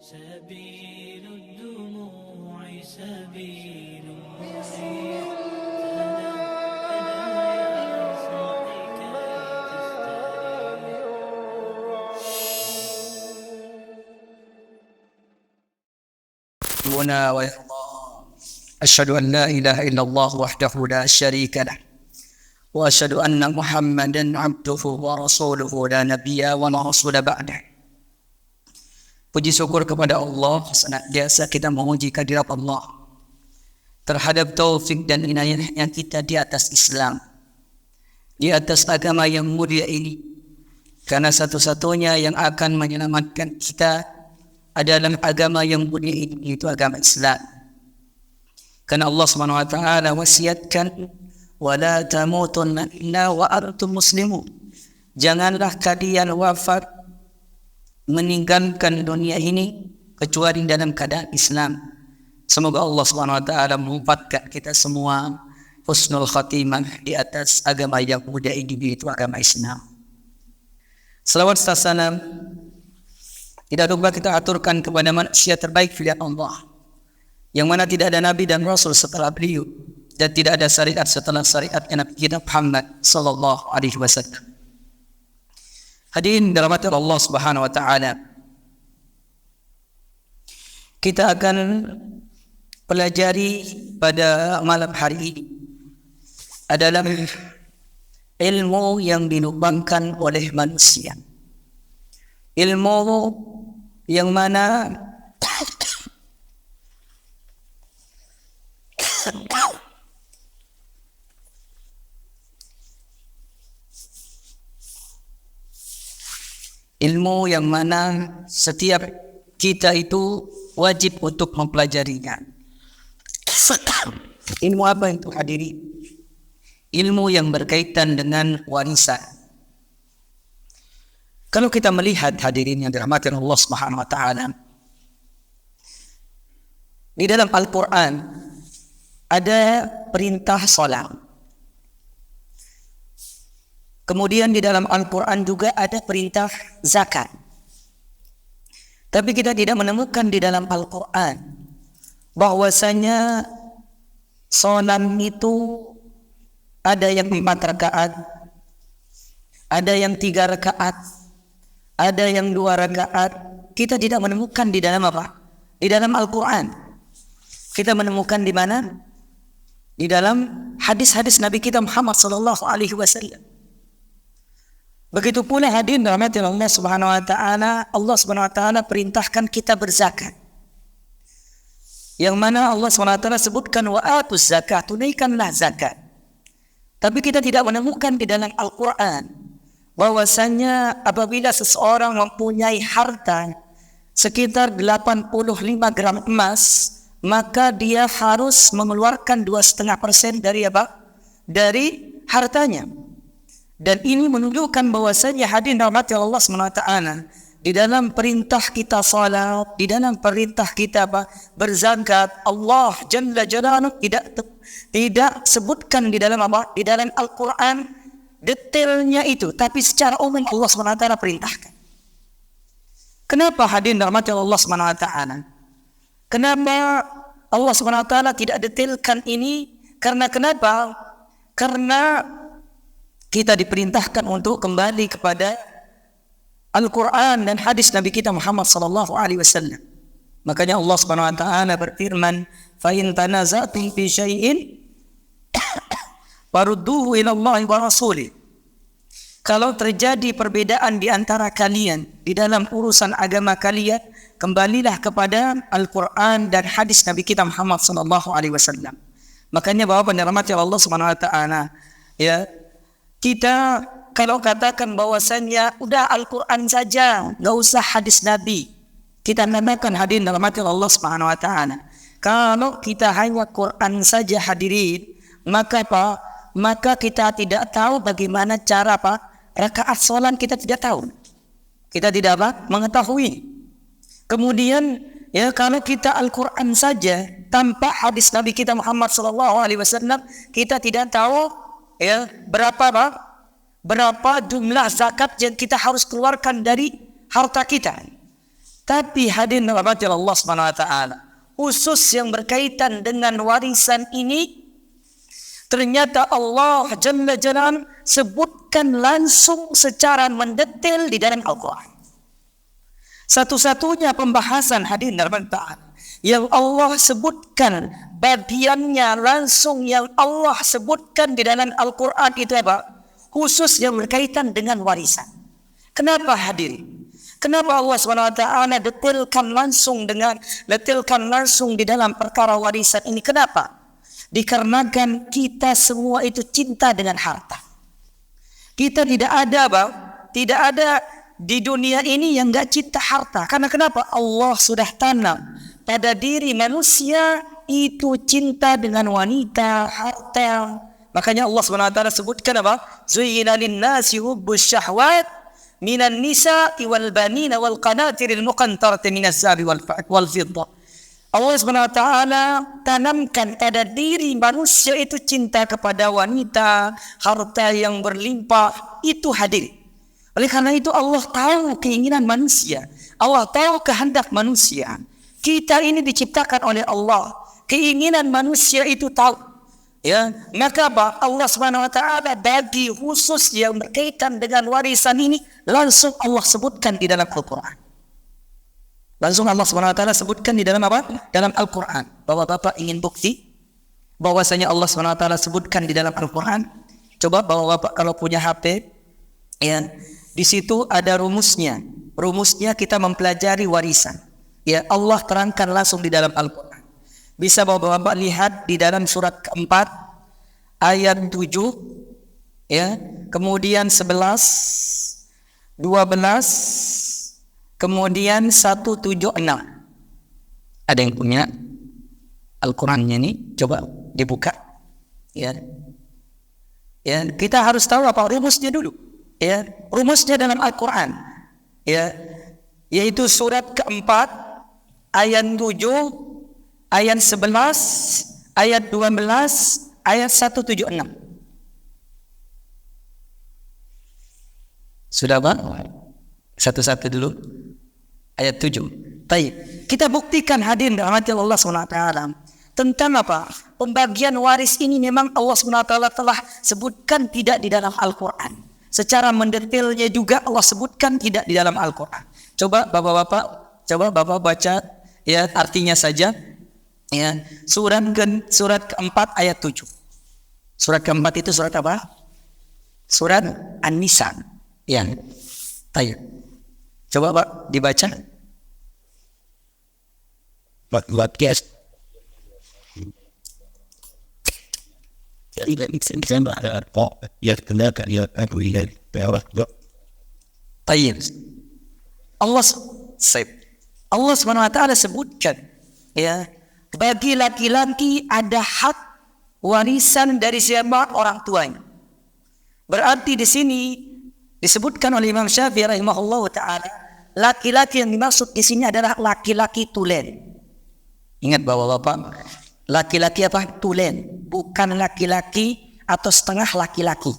سبيل الدموع سبيل ربنا ويرضى. أشهد أن لا إله إلا الله وحده لا شريك له وأشهد أن محمدا عبده ورسوله لا نبي ولا رسول بعده. Puji syukur kepada Allah, senantiasa kita memuji kehadirat Allah terhadap taufik dan inayahnya kita di atas Islam, di atas agama yang mulia ini, karena satu-satunya yang akan menyelamatkan kita adalah agama yang mulia ini, yaitu agama Islam. Karena Allah SWT wasiatkan, wala tamutunna illa wa antum muslimun, janganlah kalian wafat meninggalkan dunia ini kecuali dalam keadaan Islam. Semoga Allah SWT mengumpatkan kita semua husnul khatimah di atas agama yang mulia ini, yaitu agama Islam. Salawat serta salam tidak lupa kita aturkan kepada manusia terbaik pilihan Allah, yang mana tidak ada Nabi dan Rasul setelah beliau, dan tidak ada syariat setelah syariatnya Nabi kita Muhammad sallallahu alaihi wasallam. Hadirin dirahmati Allah Subhanahu wa taala. Kita akan pelajari pada malam hari ini adalah ilmu yang dilubangkan oleh manusia. Ilmu yang mana setiap kita itu wajib untuk mempelajarinya. Ilmu apa itu hadirin? Ilmu yang berkaitan dengan warisan. Kalau kita melihat hadirin yang dirahmati Allah Subhanahu wa taala, di dalam Al-Qur'an ada perintah salat. Kemudian di dalam Al-Quran juga ada perintah zakat. Tapi kita tidak menemukan di dalam Al-Quran bahwasanya salat itu ada yang 4 rakaat, ada yang 3 rakaat, ada yang 2 rakaat. Kita tidak menemukan di dalam apa? Di dalam Al-Quran. Kita menemukan di mana? Di dalam hadis-hadis Nabi kita Muhammad sallallahu alaihi wasallam. Begitu pula hadirin rahmati Allah Subhanahu wa taala, Allah Subhanahu wa taala perintahkan kita berzakat. Yang mana Allah Subhanahu wa taala sebutkan wa atuz zakat, tunaikanlah zakat. Tapi kita tidak menemukan di dalam Al-Qur'an bahwasanya apabila seseorang mempunyai harta sekitar 85 gram emas, maka dia harus mengeluarkan 2,5% dari apa? Dari hartanya. Dan ini menunjukkan bahwasanya hadirin rahmati Allah SWT, di dalam perintah kita salat, di dalam perintah kita berzakat, Allah Jalla Jalaluhu tidak sebutkan di dalam apa? Di dalam Al-Quran detailnya itu, tapi secara umum Allah SWT perintahkan. Kenapa hadirin rahmati Allah SWT? Kenapa Allah SWT tidak detailkan ini? Karena kenapa? Karena kita diperintahkan untuk kembali kepada Al-Quran dan hadis Nabi kita Muhammad sallallahu alaihi wasallam. Makanya Allah Subhanahu wa taala berfirman, "Fa in tanaza'tum fi syai'in farudduhu ila Allah wa rasulih." Kalau terjadi perbedaan di antara kalian di dalam urusan agama kalian, kembalilah kepada Al-Quran dan hadis Nabi kita Muhammad sallallahu alaihi wasallam. Makanya Bapak dan rahmati Allah Subhanahu wa taala, ya, kita kalau katakan bahwasannya udah Al-Quran saja, nggak usah hadis Nabi, kita namakan hadirin rahmati Allah Subhanahu wa taala. Kalau kita hanya Quran saja hadirin, maka apa? Maka kita tidak tahu bagaimana cara rakaat salat, kita tidak tahu. Kita tidak mengetahui. Kemudian ya, kalau kita Al-Quran saja tanpa hadis Nabi kita Muhammad sallallahu alaihi wasallam, kita tidak tahu ya berapa jumlah zakat yang kita harus keluarkan dari harta kita. Tapi hadirin rahmati Allah Subhanahu wa taala, khusus yang berkaitan dengan warisan ini, ternyata Allah Jalla Jalaluhu sebutkan langsung secara mendetail di dalam Al-Quran. Satu-satunya pembahasan hadirin rahmati Allah yang Allah sebutkan bagiannya langsung, yang Allah sebutkan di dalam Al-Quran itu apa? Khusus yang berkaitan dengan warisan. Kenapa hadirin? Kenapa Allah SWT detailkan langsung di dalam perkara warisan ini? Kenapa? Dikarenakan kita semua itu cinta dengan harta. Kita tidak ada di dunia ini yang gak cinta harta. Karena kenapa? Allah sudah tanam pada diri manusia itu cinta dengan wanita, harta. Makanya Allah SWT sebutkan apa? Zuyyina lin-nasi hubbus syahwat minan nisa'i wal banina wal qanatiril muqantarati minaz zahabi wal fiddah. Allah SWT tanamkan pada diri manusia itu cinta kepada wanita, harta yang berlimpah, itu hadir. Oleh karena itu Allah tahu keinginan manusia, Allah tahu kehendak manusia. Kita ini diciptakan oleh Allah, keinginan manusia itu tahu. Ya, maka apa? Allah SWT bagi khusus yang berkaitan dengan warisan ini langsung Allah sebutkan di dalam Al-Quran. Langsung Allah SWT sebutkan di dalam apa? Dalam Al-Quran. Bahwa Bapak ingin bukti bahwasanya Allah SWT sebutkan di dalam Al-Quran. Coba bahwa Bapak kalau punya HP, ya, di situ ada rumusnya. Rumusnya kita mempelajari warisan. Ya, Allah terangkan langsung di dalam Al-Quran. Bisa Bapak lihat di dalam surat keempat ayat 7, ya, kemudian 11, 12, kemudian 176. Ada yang punya Al-Qurannya ini? Coba dibuka. Ya, ya, kita harus tahu apa rumusnya dulu. Ya, rumusnya dalam Al-Quran. Ya, yaitu surat keempat ayat 7. Ayat 11, ayat 12, ayat 176. Sudah Pak? Satu-satu dulu. Ayat 7. Baik, kita buktikan hadirin rahmati Allah SWT tentang apa? Pembagian waris ini memang Allah SWT telah sebutkan tidak di dalam Al-Quran. Secara mendetailnya juga Allah sebutkan tidak di dalam Al-Quran. Coba Bapak baca ya artinya saja. Ya, surat keempat ayat 7. Surat keempat itu surat apa? Surat An-Nisa. Ya. Baik. Coba Pak dibaca. But guess. Baik. Allah SWT sebutkan, ya, bagi laki-laki ada hak warisan dari siapa? Orang tuanya. Berarti di sini disebutkan oleh Imam Syafi'i rahimahullah taala, laki-laki yang dimaksud di sini adalah laki-laki tulen. Ingat bahwa Bapak, laki-laki apa? Tulen, bukan laki-laki atau setengah laki-laki.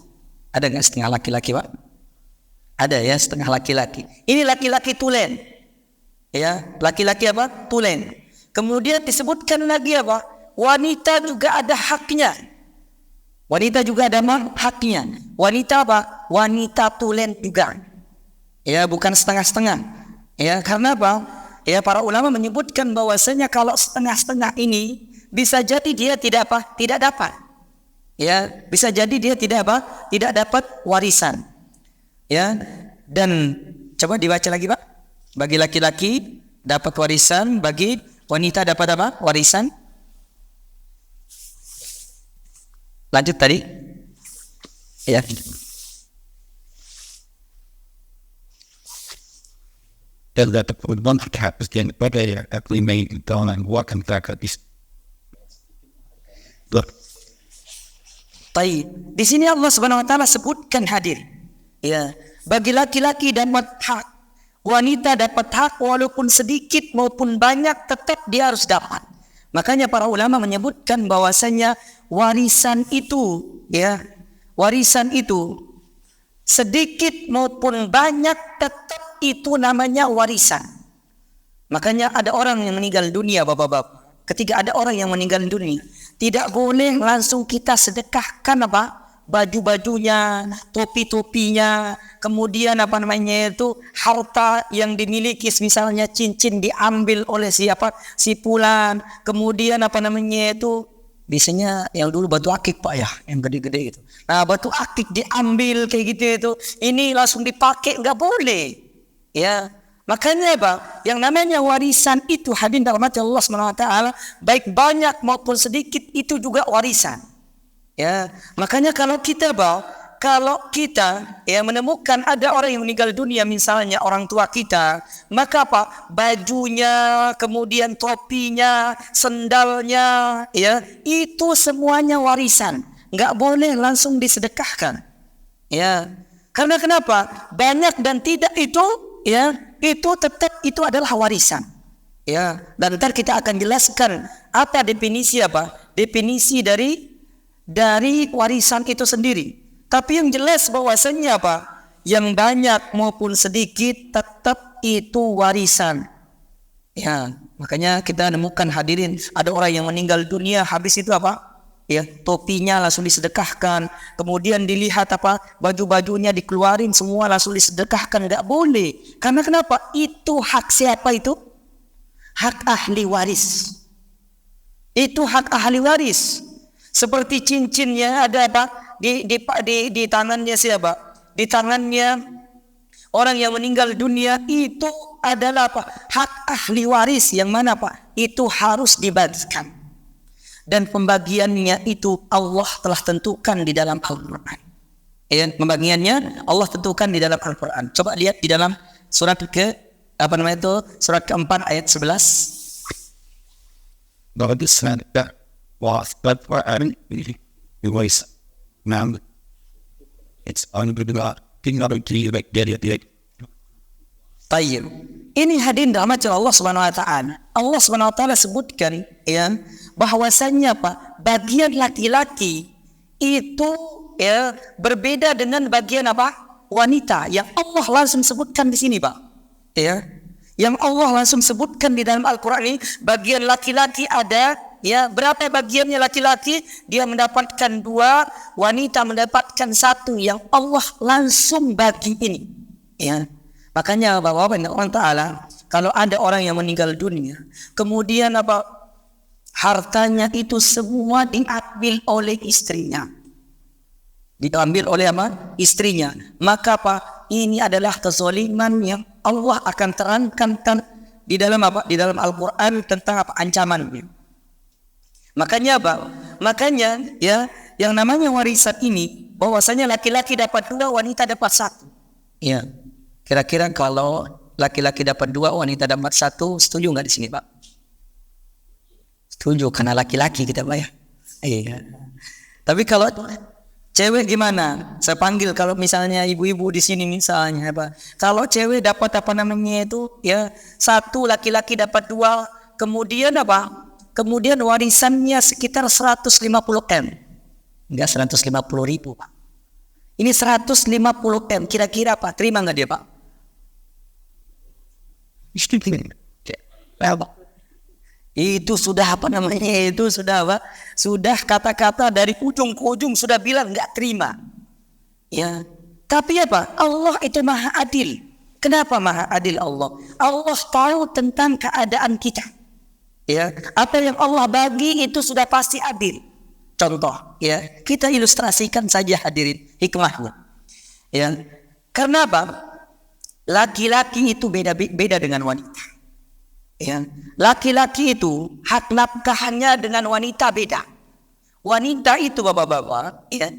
Ada nggak setengah laki-laki, Pak? Ada ya, setengah laki-laki. Ini laki-laki tulen. Ya, laki-laki apa? Tulen. Kemudian disebutkan lagi apa? Wanita juga ada haknya. Wanita juga ada haknya. Wanita apa? Wanita tulen juga. Ya, bukan setengah-setengah. Ya, karena apa? Ya, para ulama menyebutkan bahwasanya kalau setengah-setengah ini bisa jadi dia tidak apa? Tidak dapat. Ya, bisa jadi dia tidak apa? Tidak dapat warisan. Ya, dan coba dibaca lagi, Pak. Bagi laki-laki dapat warisan, bagi wanita dapat apa? Warisan. Lanjut tadi. Ya. That would want to happen again, but they actually made it down and walk and back at this. Look. Baik. Di sini Allah Subhanahu wa taala sebutkan hadir. Ya, bagi laki-laki dapat hak, wanita dapat hak walaupun sedikit maupun banyak tetap dia harus dapat. Makanya para ulama menyebutkan bahwasanya warisan itu, ya, warisan itu sedikit maupun banyak tetap itu namanya warisan. Makanya ada orang yang meninggal dunia, bapak-bapak. Ketika ada orang yang meninggal dunia, tidak boleh langsung kita sedekahkan apa? Baju-bajunya, topi-topinya, kemudian apa namanya itu harta yang dimiliki, misalnya cincin diambil oleh siapa? Si fulan. Kemudian apa namanya itu biasanya yang dulu batu akik pak ya, yang gede-gede itu. Nah batu akik diambil kayak gitu itu, ini langsung dipakai, nggak boleh. Ya, makanya pak, yang namanya warisan itu hadirin dirahmati Allah SWT, baik banyak maupun sedikit itu juga warisan. Ya, makanya kalau kita ya menemukan ada orang yang meninggal dunia, misalnya orang tua kita, maka apa? Bajunya, kemudian topinya, sendalnya, ya, itu semuanya warisan. Nggak boleh langsung disedekahkan. Ya, karena kenapa? Banyak dan tidak itu, ya, itu tetap itu adalah warisan. Ya, dan ntar kita akan jelaskan apa definisi dari warisan itu sendiri. Tapi yang jelas bahwasanya apa? Yang banyak maupun sedikit tetap itu warisan. Ya, makanya kita nemukan hadirin, ada orang yang meninggal dunia, habis itu apa? Ya, topinya langsung disedekahkan. Kemudian dilihat apa? Baju-bajunya dikeluarin semua langsung disedekahkan. Enggak boleh. Karena kenapa? Itu hak siapa itu? Hak ahli waris. Itu hak ahli waris. Seperti cincinnya ada apa? Di tangannya siapa? Di tangannya orang yang meninggal dunia, itu adalah apa? Hak ahli waris yang mana pak? Itu harus dibagikan. Dan pembagiannya itu Allah telah tentukan di dalam Al-Quran. Ya, pembagiannya Allah tentukan di dalam Al-Quran. Coba lihat di dalam surat surat keempat ayat 11. Tayyib. Ini hadirin dirahmati Allah Subhanahu wa taala. Allah Subhanahu wa taala sebutkan ya bahwasanya Pak, bagian laki-laki itu ya berbeda dengan bagian apa? Wanita yang Allah langsung sebutkan di sini, Pak. Ya. Yang Allah langsung sebutkan di dalam Al-Qur'an ini, bagian laki-laki ada ya, berapa bagiannya laki-laki? Dia mendapatkan 2, wanita mendapatkan 1, yang Allah langsung bagi ini. Ya. Makanya Bapak-bapak Allah Ta'ala, kalau ada orang yang meninggal dunia, kemudian apa? Hartanya itu semua diambil oleh istrinya. Diambil oleh apa? Istrinya. Maka apa? Ini adalah kezaliman yang Allah akan terangkan di dalam apa? Di dalam Al-Quran tentang apa? Ancamannya. Makanya apa? Makanya ya, yang namanya warisan ini, bahwasanya laki-laki dapat 2, wanita dapat 1. Ya. Kira-kira kalau laki-laki dapat 2, wanita dapat 1, setuju nggak di sini, Pak? Setuju, karena laki-laki kita, Pak ya. Iya. Tapi kalau cewek gimana? Saya panggil kalau misalnya ibu-ibu di sini misalnya, Pak. Kalau cewek dapat apa namanya itu, ya 1, laki-laki dapat 2, kemudian apa? Kemudian warisannya sekitar 150 M. Enggak 150 ribu, Pak. Ini 150 M. Kira-kira Pak, terima nggak dia, Pak? Itu sudah apa namanya? Itu sudah apa? Sudah kata-kata dari ujung ke ujung sudah bilang nggak terima. Ya. Tapi apa? Allah itu maha adil. Kenapa maha adil Allah? Allah tahu tentang keadaan kita. Ya. Apa yang Allah bagi itu sudah pasti adil. Contoh, ya, kita ilustrasikan saja hadirin hikmahnya. Ya. Karena apa? Laki-laki itu beda dengan wanita. Ya. Laki-laki itu hak nafkahnya dengan wanita beda. Wanita itu bapak-bapak, ya,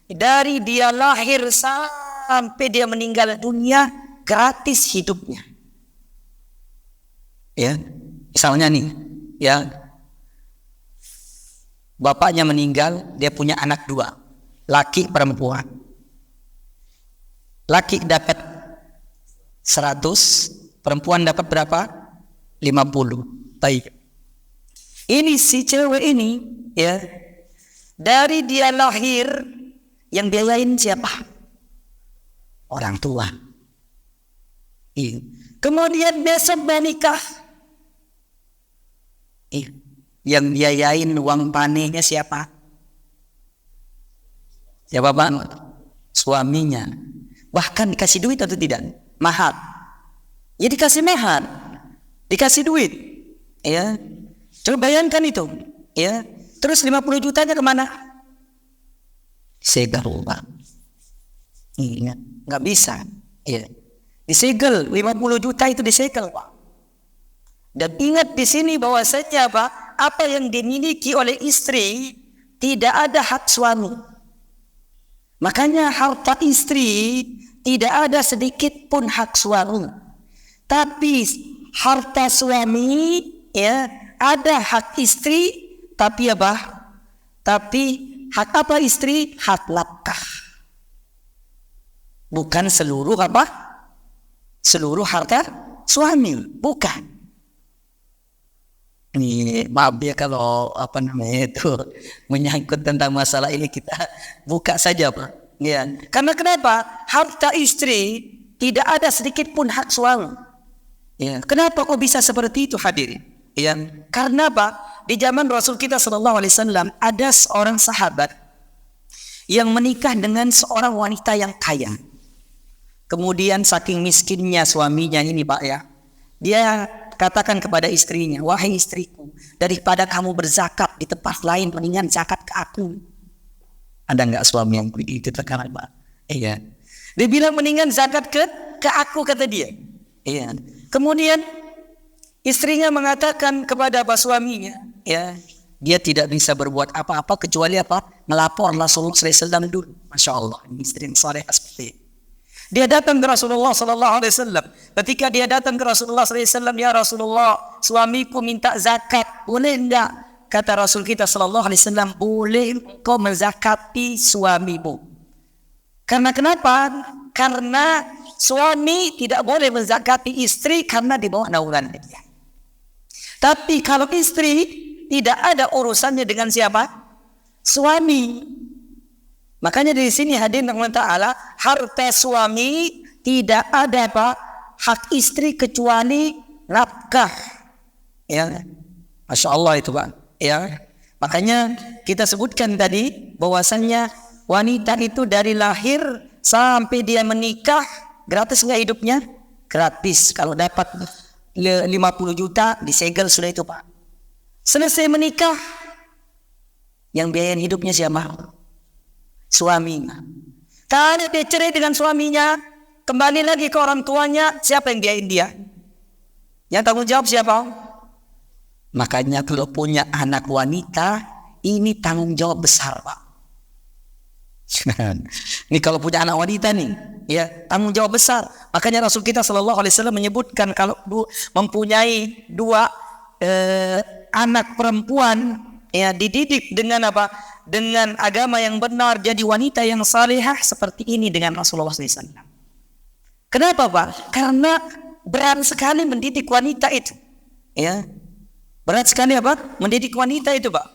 dari dia lahir sampai dia meninggal dunia gratis hidupnya. Ya, misalnya nih, ya, bapaknya meninggal, dia punya anak 2, laki perempuan. Laki dapat 100, perempuan dapat berapa? 50. Baik. Ini si cewek ini, ya, dari dia lahir yang biayain siapa? Orang tua. Iya. Kemudian besok menikah, Yang biayain uang panennya siapa? Siapa Pak? Suaminya. Bahkan dikasih duit atau tidak? Mahar. Ya dikasih mahar, dikasih duit. Ya, coba bayangkan itu. Ya, terus 50 jutanya kemana? Segel Pak. Iya, nggak bisa. Ya, disegel 50 juta itu disegel Pak. Dan ingat di sini bahwasanya Pak, apa yang dimiliki oleh istri tidak ada hak suami. Makanya harta istri tidak ada sedikit pun hak suami. Tapi harta suami ya ada hak istri, tapi apa? Tapi hak apa istri? Hak nafkah. Bukan seluruh apa? Seluruh harta suami, bukan. Ini maaf ya kalau apa namanya itu menyangkut tentang masalah ini, kita buka saja Pak. Ya. Karena kenapa? Harta istri tidak ada sedikit pun hak suami. Ya. Kenapa kok bisa seperti itu hadirin? Ya. Karena Pak, di zaman Rasul kita SAW ada seorang sahabat yang menikah dengan seorang wanita yang kaya. Kemudian saking miskinnya suaminya ini Pak ya, dia katakan kepada istrinya, wahai istriku, daripada kamu berzakat di tempat lain, mendingan zakat ke aku. Ada nggak suami yang begitu terkadang Pak? Iya. Dia bilang mendingan zakat ke aku, kata dia. Iya. Kemudian istrinya mengatakan kepada suaminya, ya, dia tidak bisa berbuat apa-apa kecuali apa? Melapor Rasulullah SAW dulu. Masya Allah, ini istri yang saleh seperti ini. Dia datang ke Rasulullah SAW. Ketika dia datang ke Rasulullah SAW, ya Rasulullah, suamiku minta zakat, boleh enggak? Kata Rasul kita SAW, boleh kau menzakati suamimu. Karena kenapa? Karena suami tidak boleh menzakati istri karena di bawah naungan dia. Tapi kalau istri tidak ada urusannya dengan siapa? Suami. Makanya dari sini hadirin Allah Ta'ala, harta suami tidak ada Pak, hak istri kecuali nafkah. Ya, Masya Allah itu Pak. Ya, makanya kita sebutkan tadi bahwasannya wanita itu dari lahir sampai dia menikah gratis nggak hidupnya? Gratis. Kalau dapat 50 juta disegel sudah itu Pak. Selesai menikah, yang biayain hidupnya siapa? Suaminya. Kalau dia cerai dengan suaminya, kembali lagi ke orang tuanya, siapa yang biayain dia? Yang tanggung jawab siapa? Makanya kalau punya anak wanita, ini tanggung jawab besar Pak. Ini kalau punya anak wanita nih, ya tanggung jawab besar. Makanya Rasul kita SAW menyebutkan kalau mempunyai dua anak perempuan, ya dididik dengan apa? Dengan agama yang benar, jadi wanita yang salihah seperti ini dengan Rasulullah SAW. Kenapa Pak? Karena berat sekali mendidik wanita itu. Ya, berat sekali apa? Mendidik wanita itu Pak.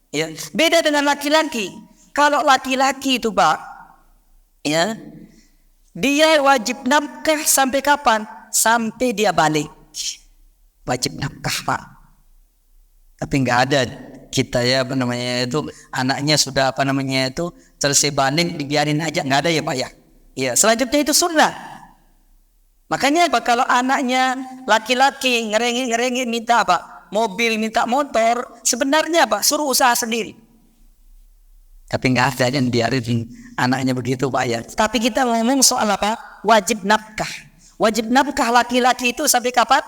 Ya, beda dengan laki-laki. Kalau laki-laki itu Pak, ya, dia wajib nafkah sampai kapan? Sampai dia balik. Wajib nafkah Pak. Tapi nggak ada kita ya apa namanya itu anaknya sudah apa namanya itu selesai balik dibiarin aja, nggak ada ya Pak ya. Ya selanjutnya itu sunnah. Makanya Pak, kalau anaknya laki-laki ngerengek minta apa? Mobil, minta motor, sebenarnya Pak suruh usaha sendiri. Tapi nggak ada yang biarin anaknya begitu Pak ya. Tapi kita ngomong soal apa? Wajib nafkah. Wajib nafkah laki-laki itu sampai kapan?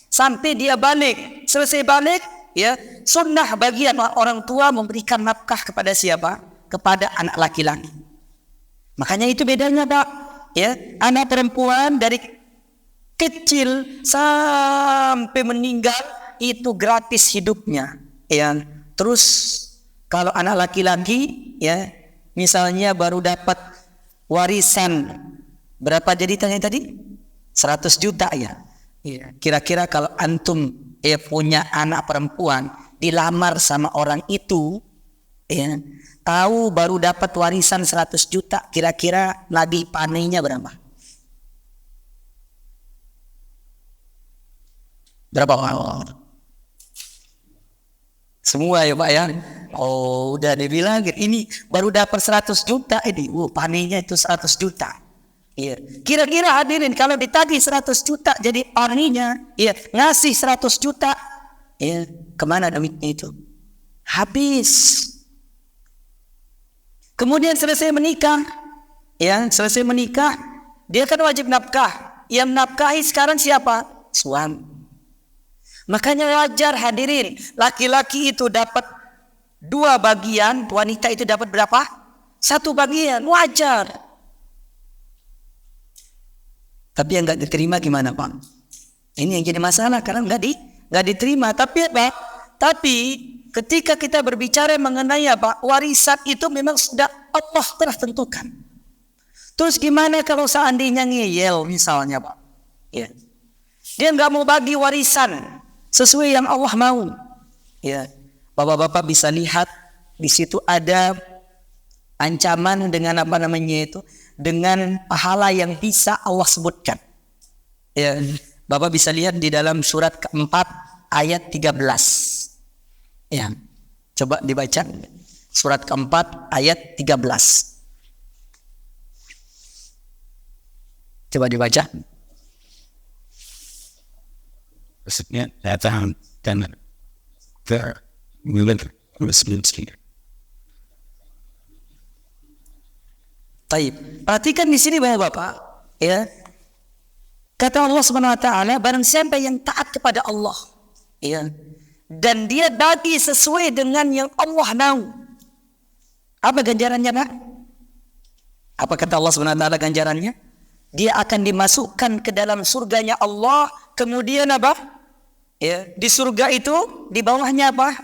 Sampai dia balik. Selesai balik, ya sunnah bagi orang tua memberikan nafkah kepada siapa? Kepada anak laki-laki. Makanya itu bedanya Pak. Ya, anak perempuan dari kecil sampai meninggal itu gratis hidupnya. Ya, terus kalau anak laki-laki, ya misalnya baru dapat warisan berapa jadi tadi? 100 juta ya. Ya, kira-kira kalau antum punya anak perempuan dilamar sama orang itu, ya, tahu baru dapat warisan 100 juta, kira-kira lagi panennya berapa? Berapa? Semua ya Pak ya. Oh, udah dibilang ini baru dapat 100 juta ini. Paninya itu 100 juta. Iya. Kira-kira hadirin kalau ditagih 100 juta jadi paninya, iya, ngasih 100 juta. Iya, kemana duitnya itu? Habis. Kemudian selesai menikah. Ya, selesai menikah, dia kan wajib nafkah. Yang menafkahi sekarang siapa? Suami. Makanya wajar hadirin, laki-laki itu dapat 2 bagian, wanita itu dapat berapa? 1 bagian, wajar. Tapi yang nggak diterima gimana Pak? Ini yang jadi masalah karena nggak diterima. Tapi apa? Tapi ketika kita berbicara mengenai apa? Warisan itu memang sudah Allah telah tentukan. Terus gimana kalau seandainya ngeyel misalnya Pak? Ya. Dia nggak mau bagi warisan sesuai yang Allah mau. Ya. Bapak-bapak bisa lihat di situ ada ancaman dengan apa namanya itu, dengan pahala yang bisa Allah sebutkan. Ya. Bapak bisa lihat di dalam surat keempat ayat 13. Ya. Coba dibaca. Surat keempat ayat 13. Coba dibaca. Maksudnya datang dan responsibility. Taib. Perhatikan di sini Bapak, ya. Kata Allah Subhanahu wa taala, barang siapa yang taat kepada Allah, ya, dan dia bagi sesuai dengan yang Allah mau. Apa ganjarannya, Pak? Apa kata Allah Subhanahu wa taala ganjarannya? Dia akan dimasukkan ke dalam surganya Allah. Kemudian apa? Ya, di surga itu di bawahnya apa?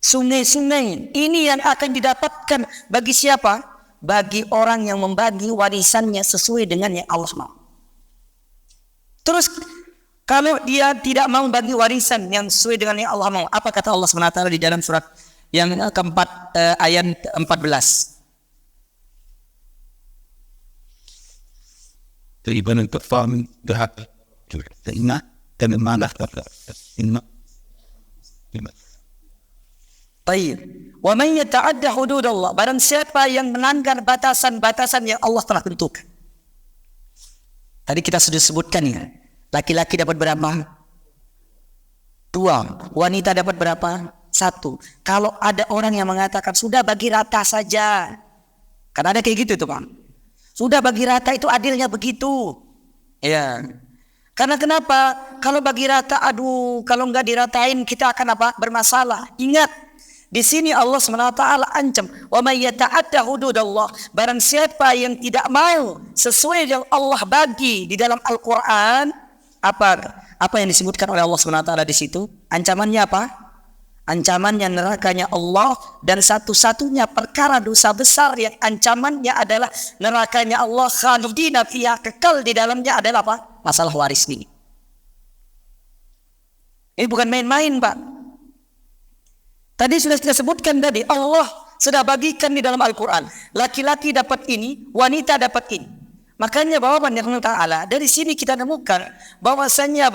Sungai-sungai. Ini yang akan didapatkan bagi siapa? Bagi orang yang membagi warisannya sesuai dengan yang Allah mau. Terus kalau dia tidak mau bagi warisan yang sesuai dengan yang Allah mau, apa kata Allah SWT di dalam surat yang keempat ayat 14? Ibarat perform berhak ingat dan malah ingat. Baik. Wa man yata'adda hududallah, barang siapa yang melanggar batasan-batasan yang Allah telah tentukan. Tadi kita sudah sebutkan ya. Laki-laki dapat berapa? 2. Wanita dapat berapa? 1. Kalau ada orang yang mengatakan sudah bagi rata saja. Karena ada kayak gitu tuh Pak. Sudah bagi rata itu adilnya begitu. Ya. Karena kenapa? Kalau bagi rata, aduh, kalau enggak diratain kita akan apa? Bermasalah. Ingat, di sini Allah SWT ancam, wa may yata'adda hududallah, barang siapa yang tidak mau sesuai yang Allah bagi di dalam Al-Qur'an, apa yang disebutkan oleh Allah SWT di situ? Ancamannya apa? Ancamannya nerakanya Allah, dan satu-satunya perkara dosa besar yang ancamannya adalah nerakanya Allah, khalidina fiha, kekal di dalamnya adalah apa? Masalah waris ini. Ini bukan main-main Pak. Tadi sudah kita sebutkan tadi, Allah sudah bagikan di dalam Al-Quran. Laki-laki dapat ini, wanita dapat ini. Makanya Bapak Ta'ala, dari sini kita nemukan bahwasanya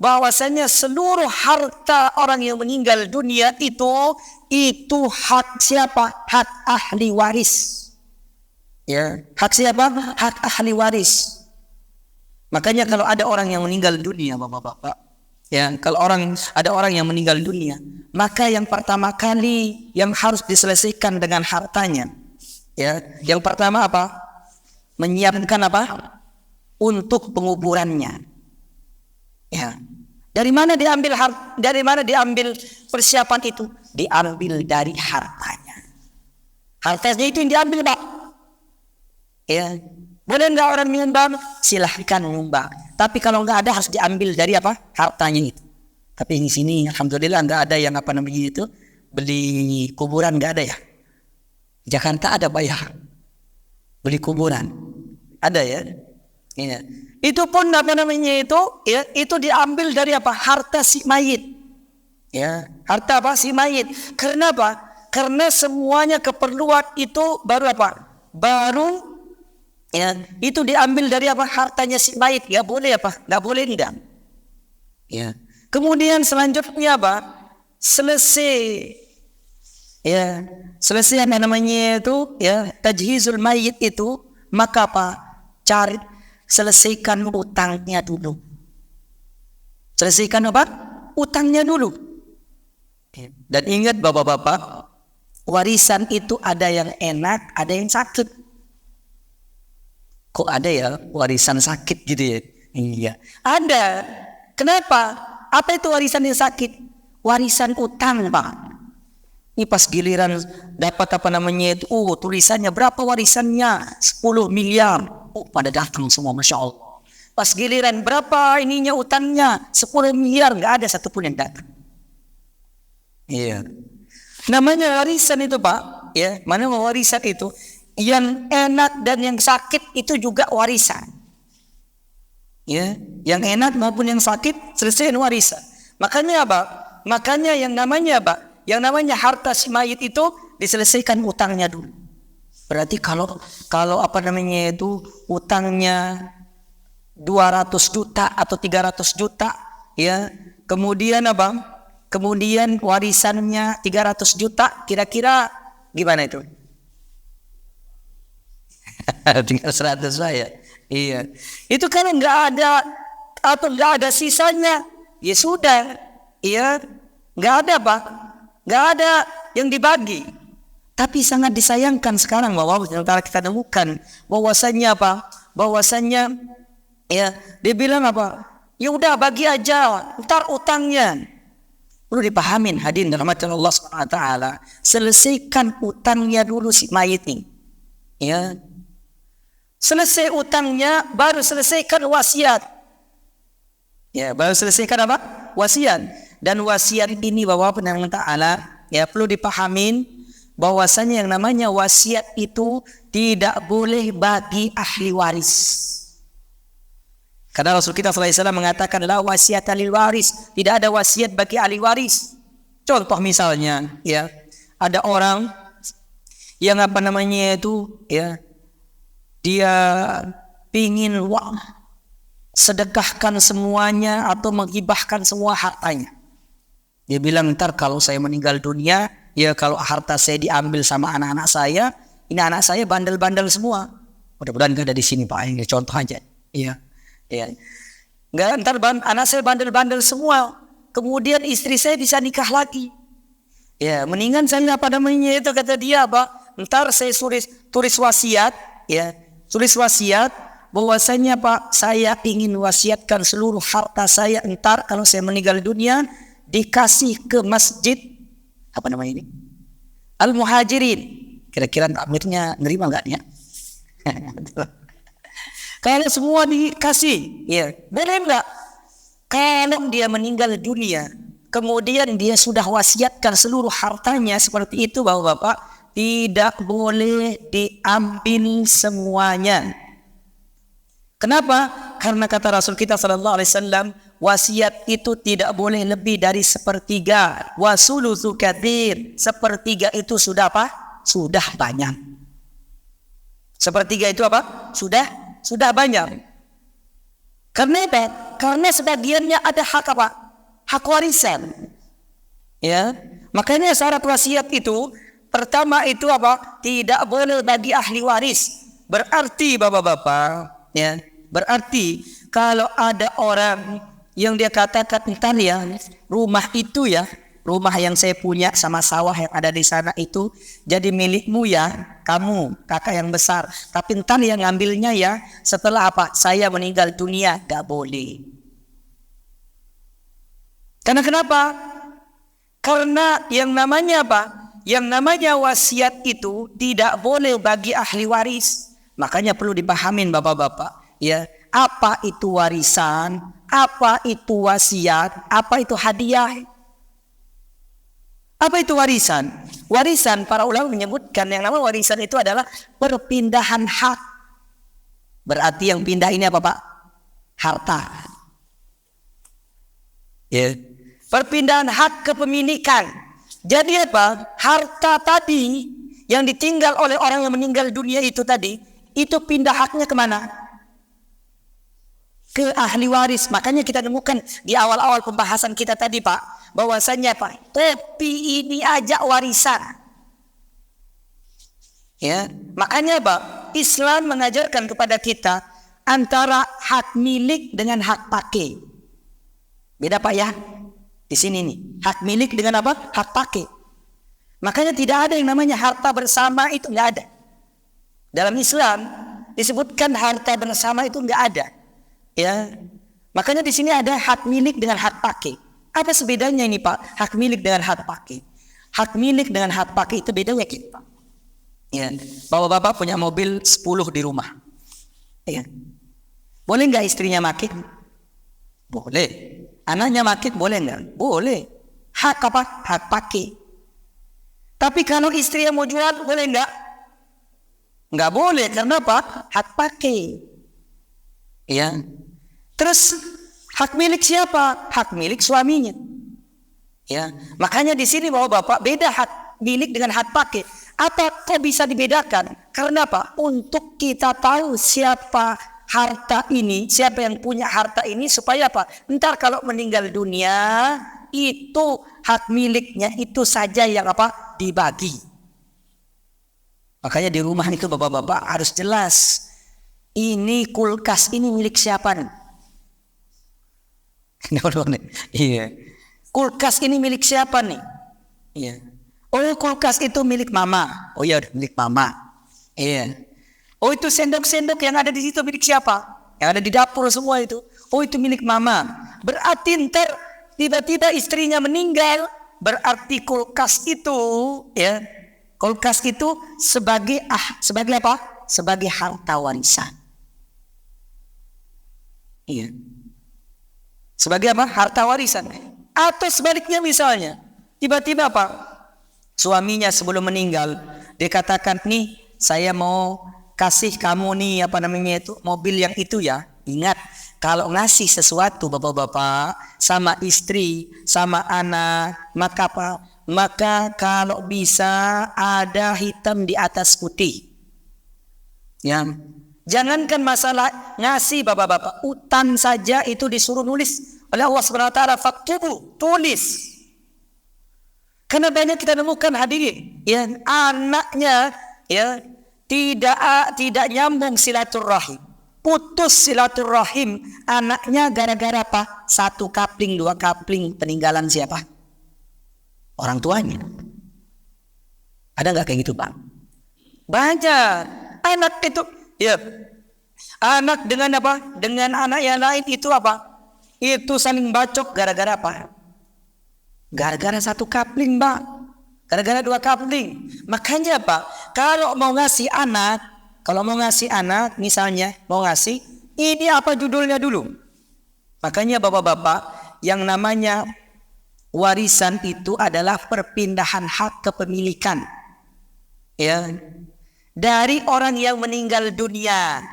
bahwasanya seluruh harta orang yang meninggal dunia itu hak siapa? Hak ahli waris. Ya, hak siapa? Hak ahli waris. Makanya kalau ada orang yang meninggal dunia, Bapak-bapak, ya, kalau ada orang yang meninggal dunia, maka yang pertama kali yang harus diselesaikan dengan hartanya, ya, yang pertama apa? Menyiapkan apa? Untuk penguburannya. Ya. Dari mana diambil persiapan itu? Diambil dari hartanya. Hartanya itu yang diambil, Pak. Ya. Boleh enggak orang menyumbang? Silahkan menyumbang. Tapi kalau enggak ada harus diambil dari apa? Hartanya itu. Tapi di sini alhamdulillah enggak ada yang apa namanya itu beli kuburan, enggak ada ya. Jakarta ada Pak ya. Beli kuburan. Ada ya. Iya. Itu pun apa namanya itu, ya, itu diambil dari apa? Harta si mayit. Ya, harta apa? Si mayit. Karena apa? Karena semuanya keperluan itu baru apa? Baru, ya, itu diambil dari apa? Hartanya si mayit. Ya boleh apa? Nggak boleh tidak. Ya. Kemudian selanjutnya apa? selesai ya, selesai yang namanya itu ya tajhizul mayit itu, maka apa? Selesaikan utangnya dulu. Selesaikan apa? Utangnya dulu. Dan ingat bapak-bapak, warisan itu ada yang enak, ada yang sakit. Kok ada ya warisan sakit gitu ya? Iya, ada. Kenapa? Apa itu warisan yang sakit? Warisan utang, Pak. Ini pas giliran dapat apa namanya itu, tulisannya berapa warisannya? 10 miliar. Pada datang semua, Masya Allah. Pas giliran berapa ininya utangnya? 10 miliar, nggak ada satupun yang datang. Iya. Namanya warisan itu, Pak. Ya, mana warisan itu? Yang enak dan yang sakit itu juga warisan. Ya, yang enak maupun yang sakit selesai warisan. Makanya apa? Makanya yang namanya apa? Yang namanya harta si mayit itu diselesaikan utangnya dulu. Berarti kalau apa namanya itu utangnya 200 juta atau 300 juta ya, kemudian apa? Kemudian warisannya 300 juta, kira-kira gimana itu? Tinggal 100 saya. Iya. Itu kan enggak ada atau enggak ada sisanya. Ya sudah. Iya. Enggak ada, Pak. Enggak ada yang dibagi. Tapi sangat disayangkan sekarang bahwa sementara kita temukan bahwasannya apa? Bahwasannya ya, dia bilang apa? Ya udah bagi aja, ntar utangnya. Perlu dipahamin hadirin rahmatillah Allah Subhanahu wa taala. Selesaikan utangnya dulu si mayit ini. Ya. Selesai utangnya baru selesaikan wasiat. Ya, baru selesaikan apa? Wasiat. Dan wasiat ini Bapak Subhanahu wa taala ya perlu dipahamin bahwasanya yang namanya wasiat itu tidak boleh bagi ahli waris. Karena Rasul kita sallallahu alaihi wasallam mengatakan la wasiata lil waris, tidak ada wasiat bagi ahli waris. Contoh misalnya ya, ada orang yang apa namanya itu ya, dia pingin sedekahkan semuanya atau menghibahkan semua hartanya. Dia bilang ntar kalau saya meninggal dunia, ya kalau harta saya diambil sama anak-anak saya, ini anak saya bandel-bandel semua. Mudah-mudahan nggak ada di sini, Pak. Ini contoh aja. Iya, iya. Nggak, ntar anak saya bandel-bandel semua. Kemudian istri saya bisa nikah lagi. Ya, mendingan saya apa namanya itu kata dia, Pak. Ntar saya tulis wasiat, ya. Tulis wasiat bahwasanya Pak, saya ingin wasiatkan seluruh harta saya entar kalau saya meninggal dunia dikasih ke masjid apa namanya ini? Al-Muhajirin. Kira-kira amirnya nerima enggak ya? Kalau semua dikasih, ya, boleh enggak? Kalau dia meninggal dunia, kemudian dia sudah wasiatkan seluruh hartanya seperti itu, Bapak-bapak, tidak boleh diambil semuanya. Kenapa? Karena kata Rasul kita sallallahu alaihi wasallam, wasiat itu tidak boleh lebih dari sepertiga. Wasulusu katsir, sepertiga itu sudah apa? Sudah banyak. Sepertiga itu apa? Sudah banyak. Karena apa? Karena sebagiannya ada hak apa? Hak warisan. Ya, makanya syarat wasiat itu pertama itu apa? Tidak boleh bagi ahli waris. Berarti bapak-bapak, ya, berarti kalau ada orang yang dia katakan entar ya, rumah itu ya, rumah yang saya punya sama sawah yang ada di sana itu jadi milikmu ya, kamu kakak yang besar. Tapi entar yang ngambilnya ya setelah apa? Saya meninggal dunia, gak boleh. Karena kenapa? Karena yang namanya apa? Yang namanya wasiat itu tidak boleh bagi ahli waris. Makanya perlu dipahamin bapak-bapak, ya, apa itu warisan, apa itu wasiat, apa itu hadiah. Apa itu warisan? Warisan para ulama menyebutkan yang namanya warisan itu adalah perpindahan hak. Berarti yang pindah ini apa, Pak? Harta. Ya. Perpindahan hak kepemilikan. Jadi apa? Harta tadi yang ditinggal oleh orang yang meninggal dunia itu tadi, itu pindah haknya kemana? ke ahli waris. Makanya kita temukan di awal-awal pembahasan kita tadi Pak, bahwasanya Pak, tepi ini aja warisan. Ya, makanya Pak, Islam mengajarkan kepada kita antara hak milik dengan hak pakai. Beda Pak ya. Di sini nih, hak milik dengan apa? Hak pakai. Makanya tidak ada yang namanya harta bersama, itu nggak ada. Dalam Islam disebutkan harta bersama itu nggak ada. Ya, makanya di sini ada hak milik dengan hak pakai. Apa sebedanya ini Pak? Hak milik dengan hak pakai. Hak milik dengan hak pakai itu bedanya gitu Pak. Ya, bapak-bapak punya mobil 10 di rumah. Ya. Boleh nggak istrinya makin? Boleh. Anaknya makin boleh nggak? Boleh. Hak apa? Hak pakai. Tapi kalau istrinya mau jual, boleh nggak? Nggak boleh. Karena apa? Hak pakai. Ya. Terus hak milik siapa? Hak milik suaminya. Ya. Makanya di sini bapak-bapak beda hak milik dengan hak pakai. Apa kok bisa dibedakan? Karena apa? Untuk kita tahu siapa harta ini, siapa yang punya harta ini, supaya apa? Ntar kalau meninggal dunia, itu hak miliknya itu saja yang apa? Dibagi. Makanya di rumah itu bapak-bapak harus jelas. Ini kulkas ini milik siapa nih? Iya. Kulkas ini milik siapa nih? Iya. Oh, kulkas itu milik mama. Oh ya, milik mama. Iya. Oh, itu sendok-sendok yang ada di situ milik siapa? Yang ada di dapur semua itu. Oh, itu milik mama. Berarti ntar tiba-tiba istrinya meninggal, berarti kulkas itu, ya, kulkas itu sebagai apa? Sebagai harta warisan. Iya. Sebagai apa? Harta warisan. Atau sebaliknya misalnya, tiba-tiba apa? Suaminya sebelum meninggal, dia katakan, nih saya mau kasih kamu nih apa namanya itu mobil yang itu ya. Ingat, kalau ngasih sesuatu bapak-bapak sama istri sama anak, maka apa? Maka kalau bisa ada hitam di atas putih. Ya, jangankan masalah ngasih bapak-bapak, utang saja itu disuruh nulis oleh Allah Subhanahu wa taala, faktubu, tulis. Karena banyak kita nemukan hadirin, ya, anaknya ya tidak nyambung silaturahim, putus silaturahim anaknya gara-gara apa? 1 kapling, 2 kapling peninggalan siapa? Orang tuanya. Ada nggak kayak gitu Pak? Banyak. Anak itu, ya, anak dengan apa? Dengan anak yang lain itu apa? Itu saling bacok gara-gara apa? Gara-gara 1 kapling Pak. Gara-gara 2 kapling. Makanya Pak, kalau mau ngasih anak, misalnya mau ngasih, ini apa judulnya dulu? Makanya bapak-bapak, yang namanya warisan itu adalah perpindahan hak kepemilikan. Ya. Dari orang yang meninggal dunia.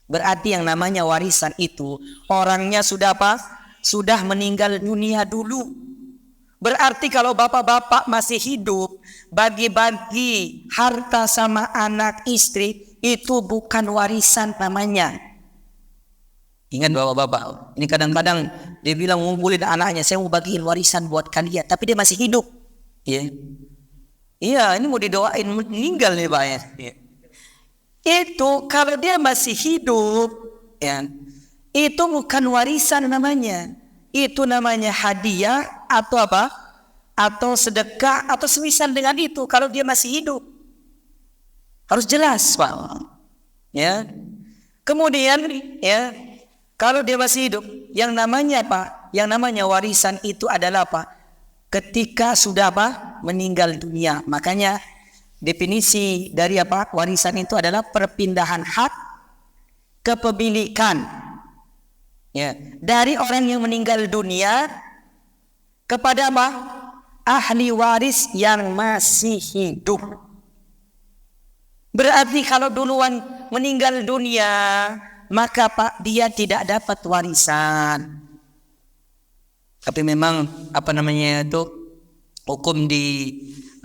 Berarti yang namanya warisan itu orangnya sudah apa? Sudah meninggal dunia dulu. Berarti kalau bapak-bapak masih hidup, bagi-bagi harta sama anak istri, itu bukan warisan namanya. Ingat bapak-bapak, ini kadang-kadang dia bilang ngumpulin anaknya, saya mau bagiin warisan buat kalian, tapi dia masih hidup. Iya, ini mau didoain meninggal nih Pak ya. Itu kalau dia masih hidup, ya, itu bukan warisan namanya. Itu namanya hadiah atau apa? Atau sedekah atau semisal dengan itu kalau dia masih hidup. Harus jelas Pak. Ya. Kemudian ya, kalau dia masih hidup, yang namanya apa? Yang namanya warisan itu adalah apa? Ketika sudah apa? Meninggal dunia. Makanya definisi dari apa? Warisan itu adalah perpindahan hak kepemilikan. Ya, dari orang yang meninggal dunia kepada apa? Ahli waris yang masih hidup. Berarti kalau duluan meninggal dunia, maka Pak dia tidak dapat warisan. Tapi memang apa namanya itu hukum di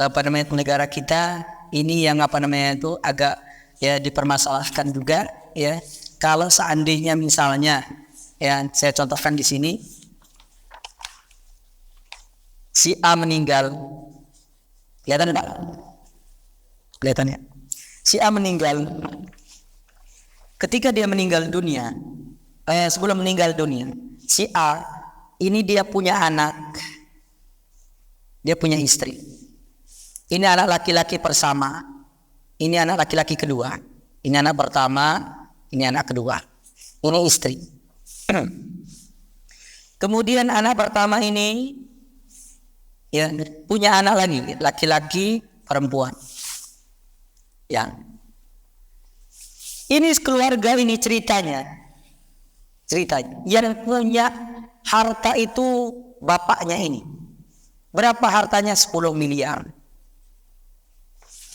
apa namanya negara kita ini yang apa namanya itu agak ya dipermasalahkan juga ya. Kalau seandainya misalnya, ya saya contohkan di sini, si A meninggal, kelihatan Pak? Kelihatan ya? Si A meninggal. Ketika dia meninggal dunia, sebelum meninggal dunia, si A ini dia punya anak, dia punya istri. Ini anak laki-laki pertama, ini anak laki-laki kedua, ini anak pertama, ini anak kedua, ini istri. Kemudian anak pertama ini ya punya anak lagi, laki-laki perempuan. Ya. Ini keluarga ini ceritanya yang punya harta itu bapaknya ini. Berapa hartanya? 10 miliar.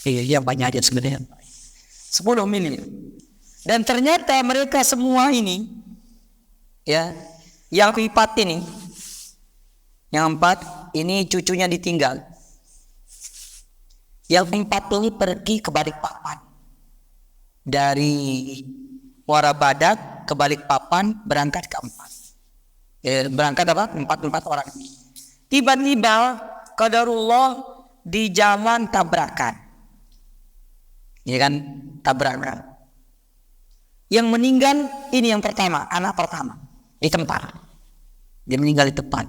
Iya banyak aja sebenarnya. 10 miliar. Dan ternyata mereka semua ini, ya, yang keempat ini, yang 4 ini cucunya ditinggal. Yang 4 ini pergi ke Balikpapan. Dari Muara Badak ke Balikpapan berangkat ke 4. Berangkat apa? 4 orang. Tiba-tiba qadarullah di jalan tabrakan. Ya kan? Tabrakan. Yang meninggal ini yang pertama, anak pertama di tempat. Dia meninggal di tempat.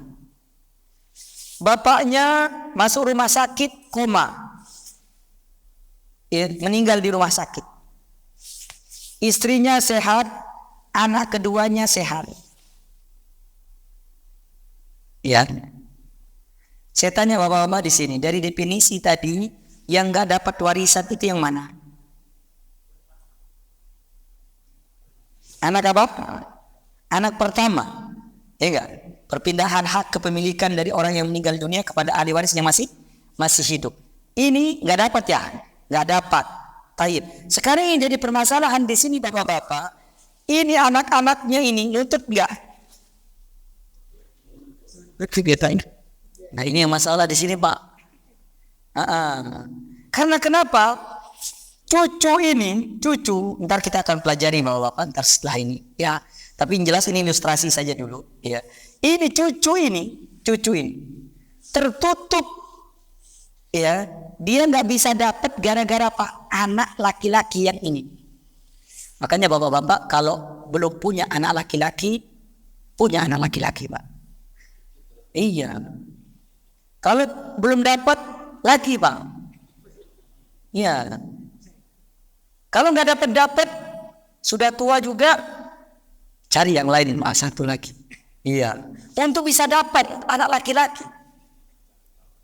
Bapaknya masuk rumah sakit koma. Ya, meninggal di rumah sakit. Istrinya sehat, anak keduanya sehat. Ya. Saya tanya bapak-bapak di sini, dari definisi tadi yang nggak dapat warisan itu yang mana? Anak apa? Anak pertama. Ya enggak? Perpindahan hak kepemilikan dari orang yang meninggal dunia kepada ahli waris yang masih hidup. Ini nggak dapat ya? Nggak dapat. Taib. Sekarang yang jadi permasalahan di sini bapak-bapak, ini anak-anaknya ini nuntut nggak? Nah ini yang masalah di sini Pak. Karena kenapa? Cucu, ntar kita akan pelajari bapak-bapak ntar setelah ini. Ya, tapi yang jelas ini ilustrasi saja dulu. Ya, ini cucu ini tertutup. Ya, dia nggak bisa dapat gara-gara Pak anak laki-laki yang ini. Makanya bapak-bapak kalau belum punya anak laki-laki, punya anak laki-laki Pak. Iya. Kalau belum dapat lagi Pak. Iya. Kalau nggak dapat sudah tua juga, cari yang lain Pak, satu lagi. Iya. Untuk bisa dapat anak laki-laki.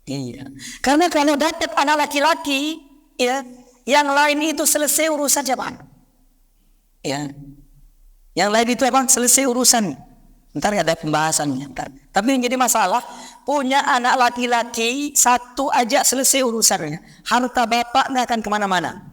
Iya. Karena kalau dapat anak laki-laki, ya, yang lain itu selesai urusannya Pak. Ya. Yang lain itu emang selesai urusan. Ntar ada pembahasannya. Tapi yang jadi masalah, punya anak laki-laki satu aja selesai urusannya. Harta bapak nggak akan kemana-mana.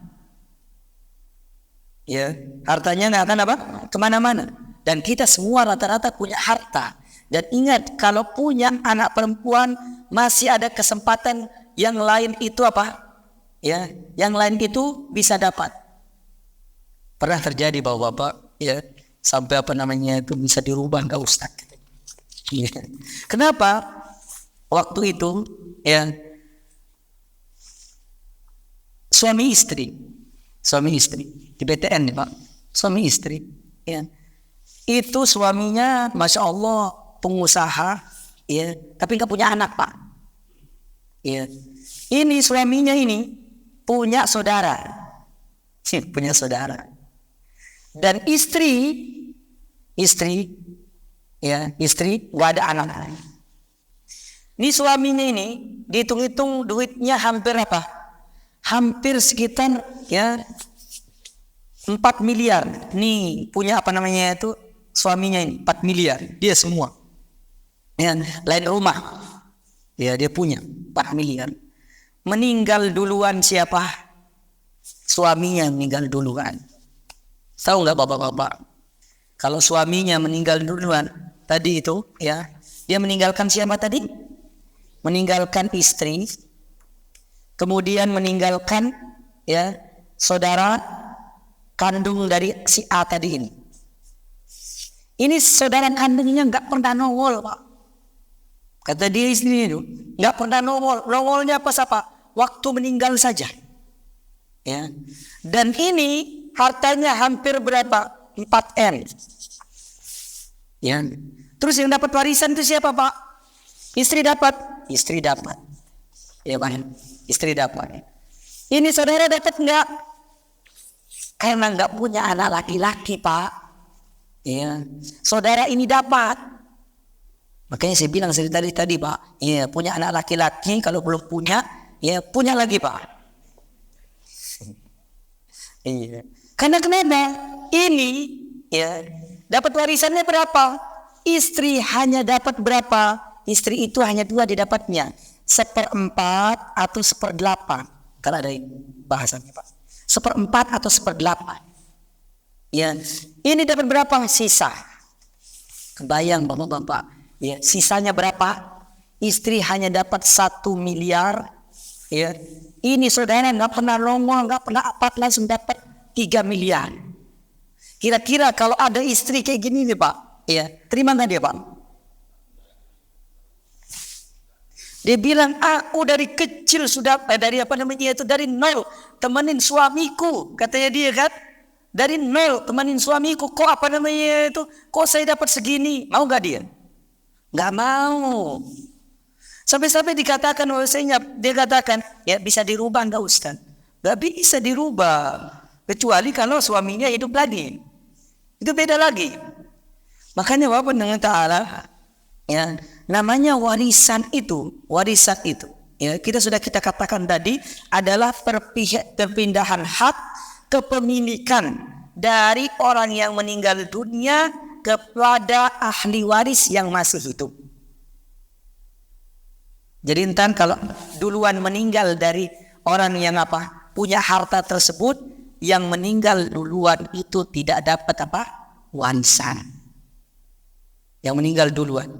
Ya, hartanya nggak akan apa? Kemana-mana. Dan kita semua rata-rata punya harta. Dan ingat, kalau punya anak perempuan masih ada kesempatan yang lain itu apa? Ya, yang lain itu bisa dapat. Pernah terjadi bapak-bapak, ya, sampai apa namanya itu bisa dirubah nggak Ustaz? Ya. Kenapa? Waktu itu, ya, suami istri di BTN nih Pak, suami istri, ya, itu suaminya, masya Allah pengusaha, ya, tapi nggak punya anak Pak. Ya. Ini suaminya ini punya saudara, dan istri nggak ada anak. Ini suaminya ini dihitung-hitung duitnya hampir apa? Hampir sekitar ya 4 miliar. Nih punya apa namanya itu suaminya ini 4 miliar dia semua. Ya, lain rumah. Ya dia punya 4 miliar. Meninggal duluan siapa? Suaminya meninggal duluan. Tahu nggak bapak-bapak? Kalau suaminya meninggal duluan tadi itu, ya, dia meninggalkan siapa tadi? Meninggalkan istri, kemudian meninggalkan ya saudara kandung dari si A tadi ini. Ini saudara kandungnya nggak pernah nongol, Pak. Kata dia istri itu, nggak pernah nongol. Nongolnya pas apa? Waktu meninggal saja. Ya. Dan ini hartanya hampir berapa? 4M. Ya. Terus yang dapat warisan itu siapa, Pak? Istri dapat. Istri dapat. Ya, Pak. Istri dapat. Ini saudara dapat nggak? Karena nggak punya anak laki-laki, Pak. Ya, saudara ini dapat. Makanya saya bilang tadi Pak, ya punya anak laki-laki, kalau belum punya, ya punya lagi Pak. Iya. Karena kenapa? Ini ya dapat warisannya berapa? Istri hanya dapat berapa? Istri itu hanya 2 didapatnya, 1/4 atau 1/8. Kalau ada bahasannya Pak, 1/4 atau 1/8. Ya, ini dapat berapa? Sisa. Kebayang bapak-bapak. Ya, sisanya berapa? Istri hanya dapat 1 miliar. Ya, ini saudara nggak pernah nongol, nggak pernah apa, langsung dapat 3 miliar. Kira-kira kalau ada istri kayak gini nih Pak, ya terima nggak dia Pak? Dia bilang, aku dari kecil sudah dari apa namanya itu, dari nol temenin suamiku, katanya dia kan. Dari nol temanin suamiku, kok apa namanya itu, kok saya dapat segini, mau gak dia? Gak mau. Sampai-sampai dikatakan bahwasanya, dia katakan ya bisa dirubah enggak Ustaz? Gak bisa dirubah, kecuali kalau suaminya hidup lagi, itu beda lagi. Makanya Bapak dengan Ta'ala, ya namanya warisan itu ya kita katakan tadi adalah perpindahan hak kepemilikan dari orang yang meninggal dunia kepada ahli waris yang masih hidup. Jadi entar kalau duluan meninggal dari orang yang punya harta tersebut, yang meninggal duluan itu tidak dapat warisan. Yang meninggal duluan.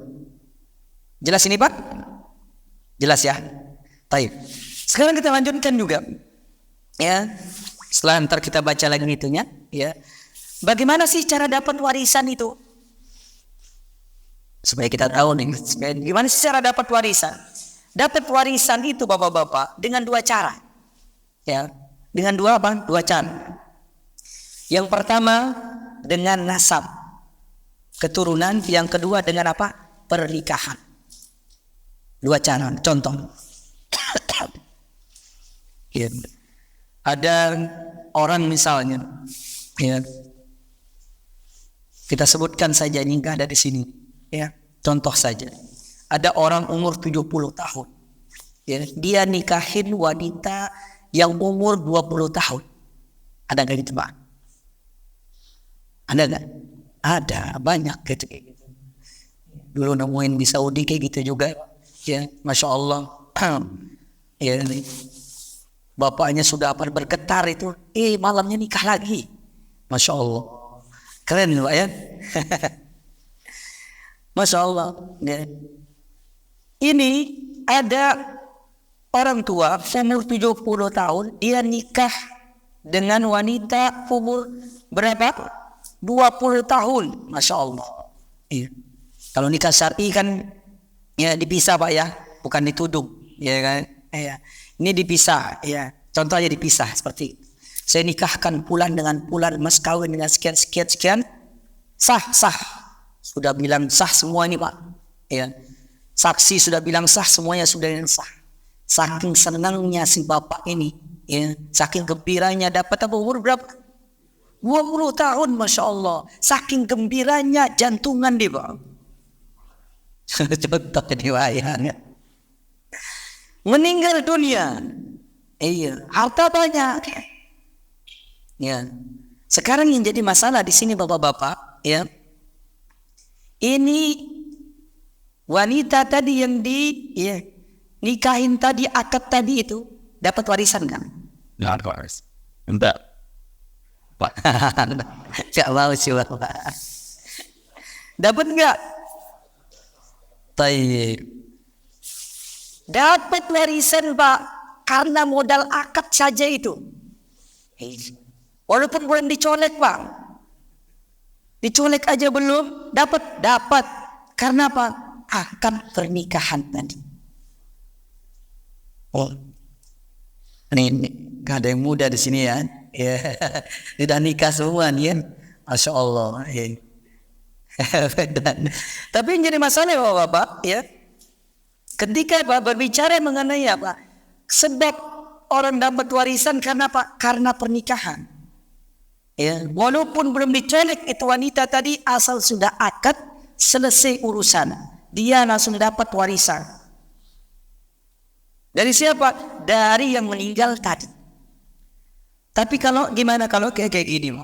Jelas ini Pak? Jelas ya? Baik. Sekarang kita lanjutkan juga. Ya. Setelah ntar kita baca lagi itunya, ya. Bagaimana sih cara dapat warisan itu? Supaya kita tahu nih, gimana sih cara dapat warisan? Dapat warisan itu Bapak-bapak dengan 2 cara. Ya, dengan 2 cara. Yang pertama dengan nasab, keturunan, yang kedua dengan pernikahan. 2 cara, contoh. Ya. Ada orang misalnya, ya, kita sebutkan saja, ini nggak ada di sini, ya, contoh saja. Ada orang umur 70 tahun, ya, dia nikahin wanita yang umur 20 tahun. Ada nggak gitu Pak? Ada nggak? Ada, banyak gitu. Dulu nemuin di Saudi kayak gitu juga, ya, Masya Allah. Ya, bapaknya sudah bergetar itu, malamnya nikah lagi. Masya Allah. Keren Pak ya. Masya Allah. Ya. Ini ada orang tua umur 70 tahun, dia nikah dengan wanita umur berapa? 20 tahun. Masya Allah. Iya. Kalau nikah syar'i kan ya dipisah Pak ya, bukan ditudung, ya kan? Ya. Ini dipisah, ya. Contohnya dipisah seperti itu. Saya nikahkan bulan dengan bulan, mas kawin dengan sekian, sah. Sudah bilang sah semua ini Pak. Ya. Saksi sudah bilang sah, semuanya sudah yang sah. Saking senangnya si bapak ini, ya. Saking gembiranya dapat umur berapa? 20 tahun, Masya Allah. Saking gembiranya jantungan dia Pak. Contoh riwayatnya. Meninggal dunia. Iya, harta banyak. Ya. Sekarang yang jadi masalah di sini Bapak-bapak, ya. Ini wanita tadi yang nikahin tadi, akad tadi itu dapat warisan kan? Not ours. Enggak. Pak. Gak mau sih Pak. Dapat enggak? Baik. Dapat warisan Pak, karena modal akad saja itu. Walaupun belum dicolek Pak. Diculik aja belum dapat. Karena apa? Akad pernikahan tadi. Oh, ini gak ada yang muda di sini ya. Sudah nikah semua nih ya. Masya Allah. Tapi yang jadi masalah Bapak ya, ketika berbicara mengenai apa sebab orang dapat warisan karena apa? Karena pernikahan. Ya, walaupun belum diculik itu wanita tadi, asal sudah akad, selesai urusan, dia langsung dapat warisan. Dari siapa? Dari yang meninggal tadi. Tapi kalau gimana kalau kayak gini?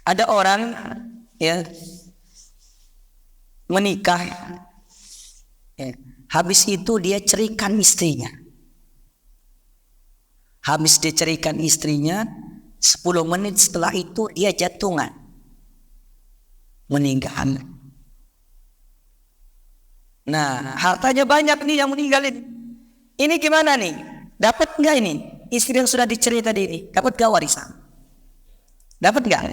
Ada orang ya menikah, ya, habis itu dia ceraikan istrinya. Habis dia ceraikan istrinya, 10 menit setelah itu dia jantungan, meninggal. Nah, hartanya banyak nih yang meninggalin. Ini gimana nih? Dapat nggak ini? Istri yang sudah dicerai tadi ini, dapat nggak warisan? Dapat nggak?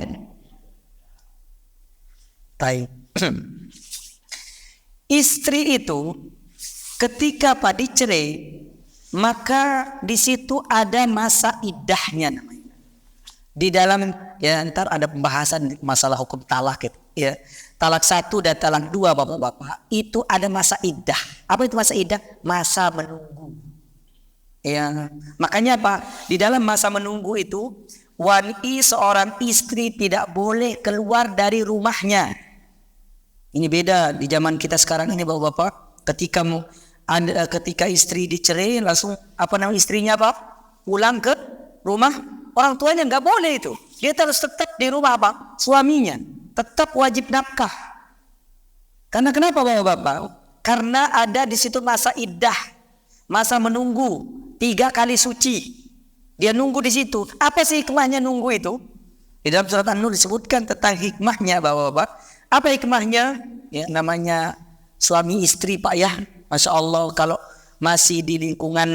Istri itu ketika dicerai, maka di situ ada masa iddahnya namanya. Di dalam ya ntar ada pembahasan masalah hukum talak gitu, ya. Talak 1 dan talak 2 Bapak-bapak itu ada masa iddah. Apa itu masa iddah? Masa menunggu. Ya, makanya apa? Di dalam masa menunggu itu seorang istri tidak boleh keluar dari rumahnya. Ini beda di zaman kita sekarang ini Bapak-bapak. Ketika istri dicerai langsung istrinya pulang ke rumah orang tuanya, nggak boleh itu. Dia harus tetap di rumah suaminya, tetap wajib nafkah. Karena kenapa Bapak-bapak? Karena ada di situ masa iddah, masa menunggu 3 kali suci. Dia nunggu di situ. Apa sih hikmahnya nunggu itu? Di dalam surat An-Nur disebutkan tentang hikmahnya Bapak-bapak. Apa hikmahnya? Ya, namanya suami istri ya. Masya Allah kalau masih di lingkungan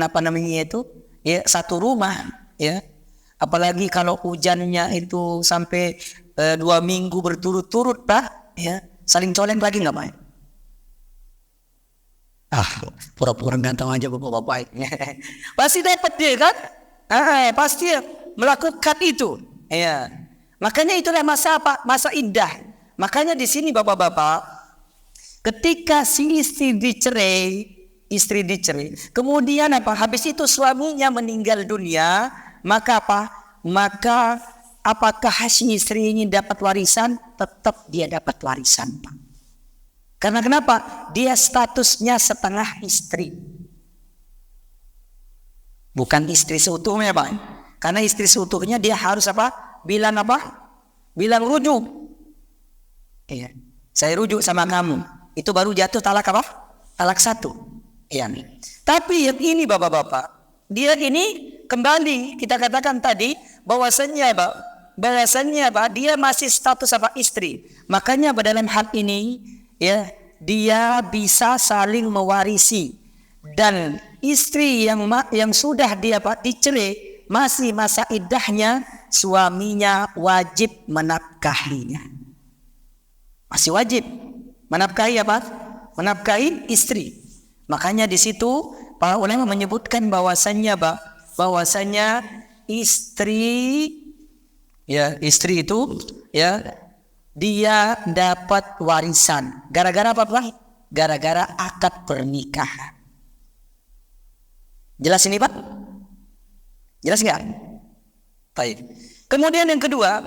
ya satu rumah ya. Apalagi kalau hujannya itu sampai 2 minggu berturut-turut ya, saling coleng lagi nggak Pak? Pura-pura nggak tahu aja Bapak-bapak. Pasti dapat dia kan? Pasti melakukan itu. Ya. Makanya itulah masa masa iddah. Makanya di sini Bapak-bapak, ketika si istri dicerai, kemudian habis itu suaminya meninggal dunia, maka Maka apakah si istri ini dapat warisan? Tetap dia dapat warisan, Pak. Karena kenapa? Dia statusnya setengah istri, bukan istri seutuhnya, Pak. Karena istri seutuhnya dia harus bilang rujuk. Iya. Saya rujuk sama kamu. Itu baru jatuh talak Talak 1. Iya. Tapi yang ini Bapak-bapak, dia ini kembali kita katakan tadi bahwasannya dia masih status istri. Makanya dalam hal ini ya dia bisa saling mewarisi, dan istri yang sudah dia dicerai masih masa iddahnya, suaminya wajib menafkahinya. Masih wajib menafkahi menafkahi istri. Makanya di situ para ulama menyebutkan bahwasannya istri itu ya dia dapat warisan gara-gara apa Pak? Gara-gara akad pernikahan. Jelas ini Pak? Jelas nggak? Baik. Kemudian yang kedua,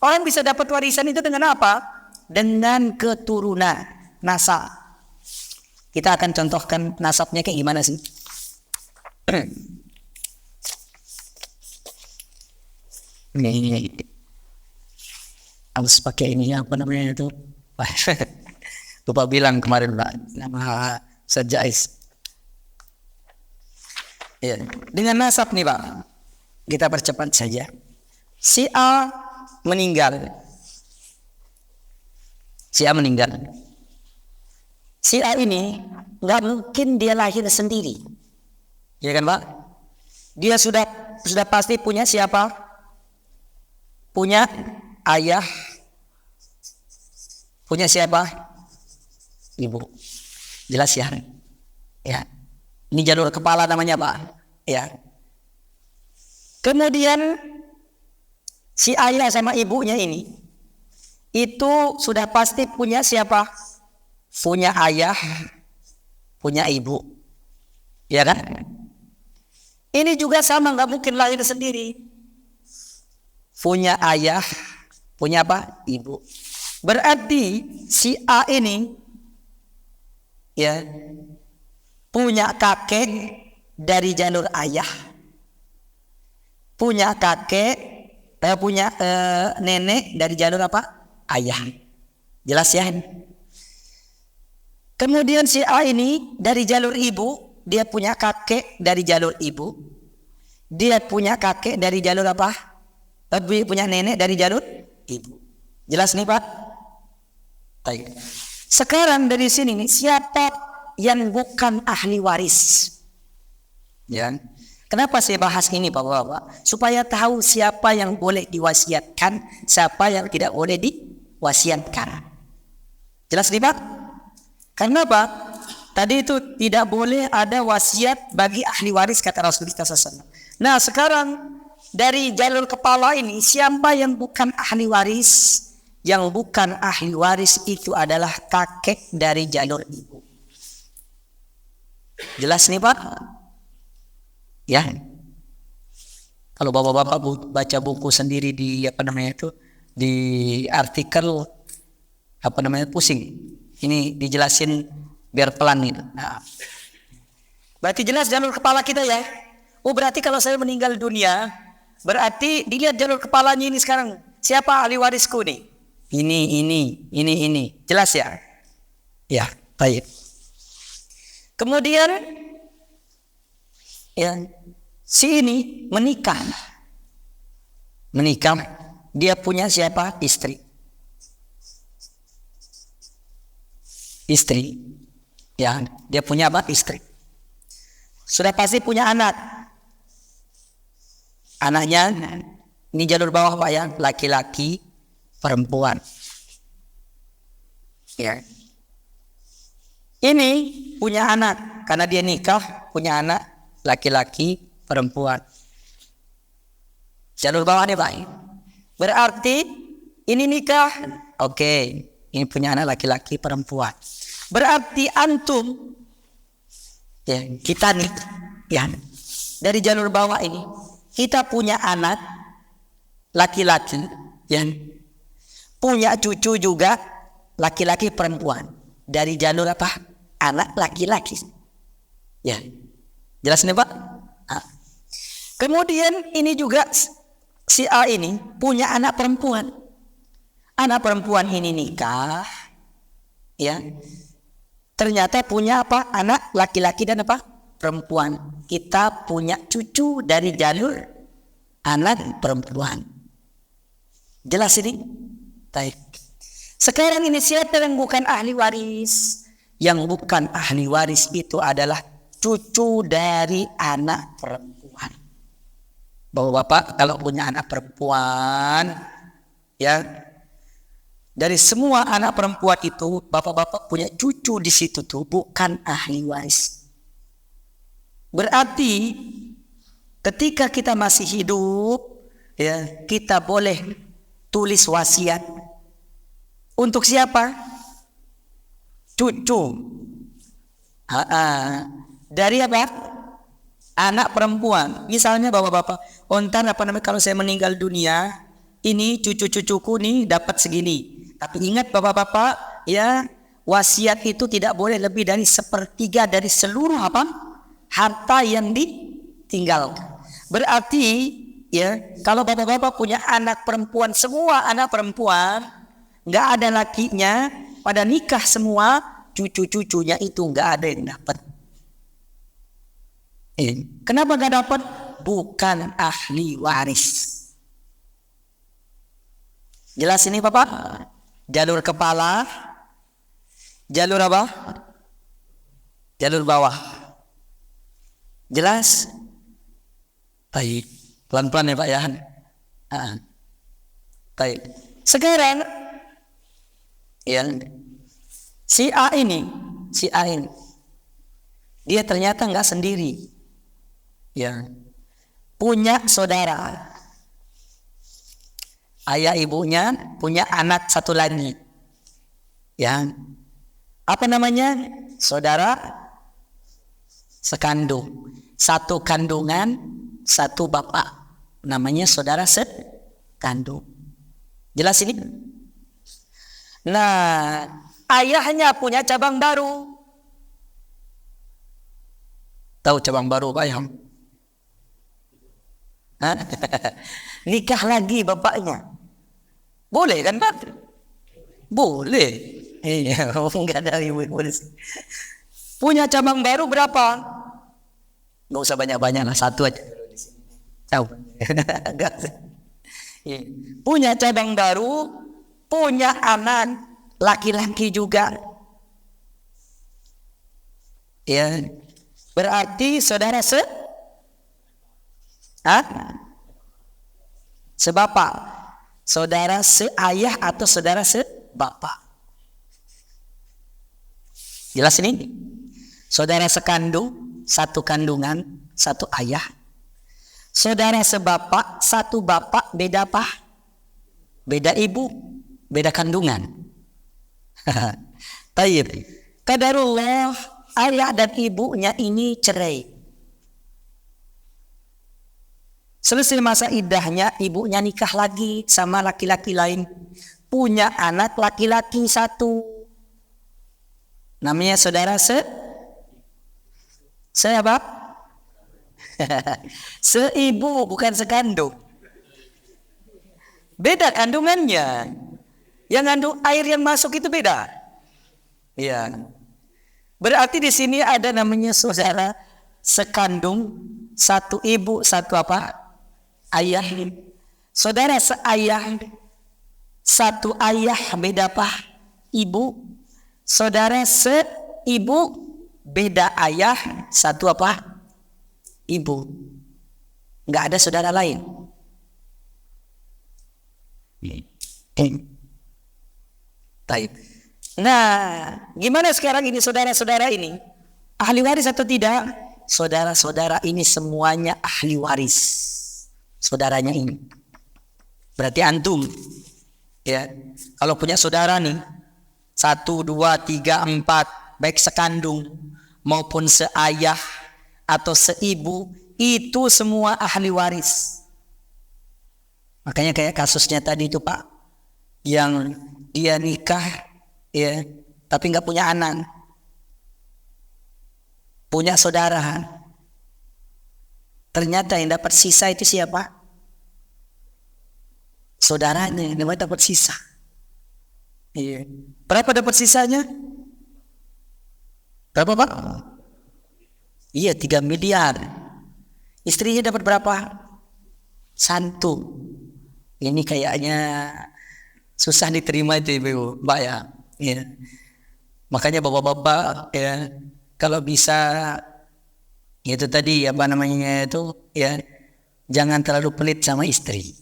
orang bisa dapat warisan itu dengan apa? Dengan keturunan, nasab. Kita akan contohkan nasabnya kayak gimana sih? Ini harus pakai ini apa namanya itu? Lupa bilang kemarin Pak, nama Sajais. Ya, dengan nasab nih Pak, kita percepat saja. Si A meninggal. Si A ini nggak mungkin dia lahir sendiri, ya kan Pak? Dia sudah pasti punya siapa? Punya ayah, punya siapa? Ibu. Jelas ya? Ya. Ini jalur kepala namanya Pak. Ya. Kemudian si ayah sama ibunya ini itu sudah pasti punya siapa? Punya ayah, punya ibu. Ya kan? Ini juga sama, nggak mungkin lahir sendiri. Punya ayah, punya apa? Ibu. Berarti si A ini ya punya kakek dari jalur ayah, punya kakek, punya nenek dari jalur apa? Ayah. Jelas ya? Kemudian si A ini dari jalur ibu, dia punya kakek dari jalur ibu, dia punya kakek dari jalur apa? Tapi punya nenek dari jalur ibu. Jelas nih Pak? Baik. Sekarang dari sini nih, siapa yang bukan ahli waris? Ya. Kenapa saya bahas ini Bapak-bapak? Supaya tahu siapa yang boleh diwasiatkan, siapa yang tidak boleh diwasiatkan. Jelas nih Pak? Karena apa? Tadi itu tidak boleh ada wasiat bagi ahli waris kata Rasulullah SAW. Nah sekarang dari jalur kepala ini siapa yang bukan ahli waris? Yang bukan ahli waris itu adalah kakek dari jalur ibu. Jelas nih Pak? Ya. Kalau bapak-bapak baca buku sendiri di di artikel pusing. Ini dijelasin biar pelan nih. Nah. Berarti jelas jalur kepala kita ya. Oh berarti kalau saya meninggal dunia, berarti dilihat jalur kepalanya ini sekarang. Siapa ahli warisku nih? Ini. Jelas ya? Ya, baik. Kemudian ya, si ini menikah. Dia punya siapa? Istri. Ya, dia punya apa? Istri. Sudah pasti punya anak. Anaknya ini jalur bawah Pak ya, laki-laki, perempuan. Ya. Ini punya anak karena dia nikah, punya anak laki-laki, perempuan. Jalur bawah nih Pak. Berarti ini nikah, oke. Ini punya anak laki-laki, perempuan. Berarti antum, ya kita nih, ya dari jalur bawah ini kita punya anak laki-laki, ya punya cucu juga laki-laki perempuan dari jalur apa? Anak laki-laki. Ya, jelas nih Pak. Nah. Kemudian ini juga si A ini punya anak perempuan. Anak perempuan ini nikah, ya. Ternyata punya apa? Anak laki-laki dan apa? Perempuan. Kita punya cucu dari jalur anak perempuan. Jelas ini? Baik. Sekarang ini siapa yang bukan ahli waris? Yang bukan ahli waris itu adalah cucu dari anak perempuan. Bapak-bapak kalau punya anak perempuan, ya dari semua anak perempuan itu, bapak-bapak punya cucu di situ tuh bukan ahli waris. Berarti ketika kita masih hidup, ya kita boleh tulis wasiat. Untuk siapa? Cucu. Dari apa? Anak perempuan. Misalnya bapak-bapak, kalau saya meninggal dunia, ini cucu-cucuku nih dapat segini. Tapi ingat bapak-bapak, ya wasiat itu tidak boleh lebih dari 1/3 dari seluruh apa? Harta yang ditinggalkan. Berarti ya kalau bapak-bapak punya anak perempuan, semua anak perempuan, nggak ada lakinya, pada nikah semua, cucu-cucunya itu nggak ada yang dapat. Kenapa nggak dapat? Bukan ahli waris. Jelas ini Bapak? Jalur kepala, jalur apa? Jalur bawah. Jelas? Baik, pelan-pelan ya Pak ya. Baik. Sekarang Ya. Si A ini, dia ternyata nggak sendiri. Ya. Punya saudara. Ayah ibunya punya anak satu lagi. Ya. Apa namanya? Saudara sekandung. Satu kandungan, satu bapak. Namanya saudara sekandung. Jelas ini? Nah, ayahnya punya cabang baru. Tahu cabang baru Pak Ayam? Nikah lagi bapaknya. Boleh kan Pak? Boleh. Iya, enggak ada ibu polisi. Punya cabang baru berapa? Nggak usah banyak-banyak lah, satu aja. Tahu? Punya cabang baru, punya anak laki-laki juga. Ya, berarti saudara sebapak, saudara seayah atau saudara sebapak. Jelas ini? Saudara sekandung, satu kandungan, satu ayah. Saudara sebapak, satu bapak, beda apa? Beda ibu, beda kandungan. Taib. Qadarullah, ayah dan ibunya ini cerai. Selesai masa iddahnya, ibunya nikah lagi sama laki-laki lain. Punya anak laki-laki satu. Namanya saudara apa? Seibu, bukan sekandung. Beda kandungannya. Yang ngandung air yang masuk itu beda. Iya. Berarti di sini ada namanya saudara sekandung, satu ibu, satu apa? Ayah. Saudara seayah, satu ayah, beda apa? Ibu. Saudara seibu, beda ayah, satu apa? Ibu. Nggak ada saudara lain. Taib. Nah, gimana sekarang ini saudara-saudara ini? Ahli waris atau tidak? Saudara-saudara ini semuanya ahli waris. Saudaranya ini. Berarti antum. Ya. Kalau punya saudara nih, 1, 2, 3, 4, baik sekandung maupun seayah atau seibu, itu semua ahli waris. Makanya kayak kasusnya tadi itu Pak, yang dia nikah ya, tapi nggak punya anak, punya saudara. Ternyata yang dapat sisa itu siapa? Saudaranya yang dapat sisa. Iya. Berapa dapat sisanya? Berapa Pak? Iya, 3 miliar. Istrinya dapat berapa? 1. Ini kayaknya susah diterima itu Ibu, Mbak ya. Iya. Makanya bapak-bapak ya, kalau bisa itu tadi apa namanya itu ya, jangan terlalu pelit sama istri.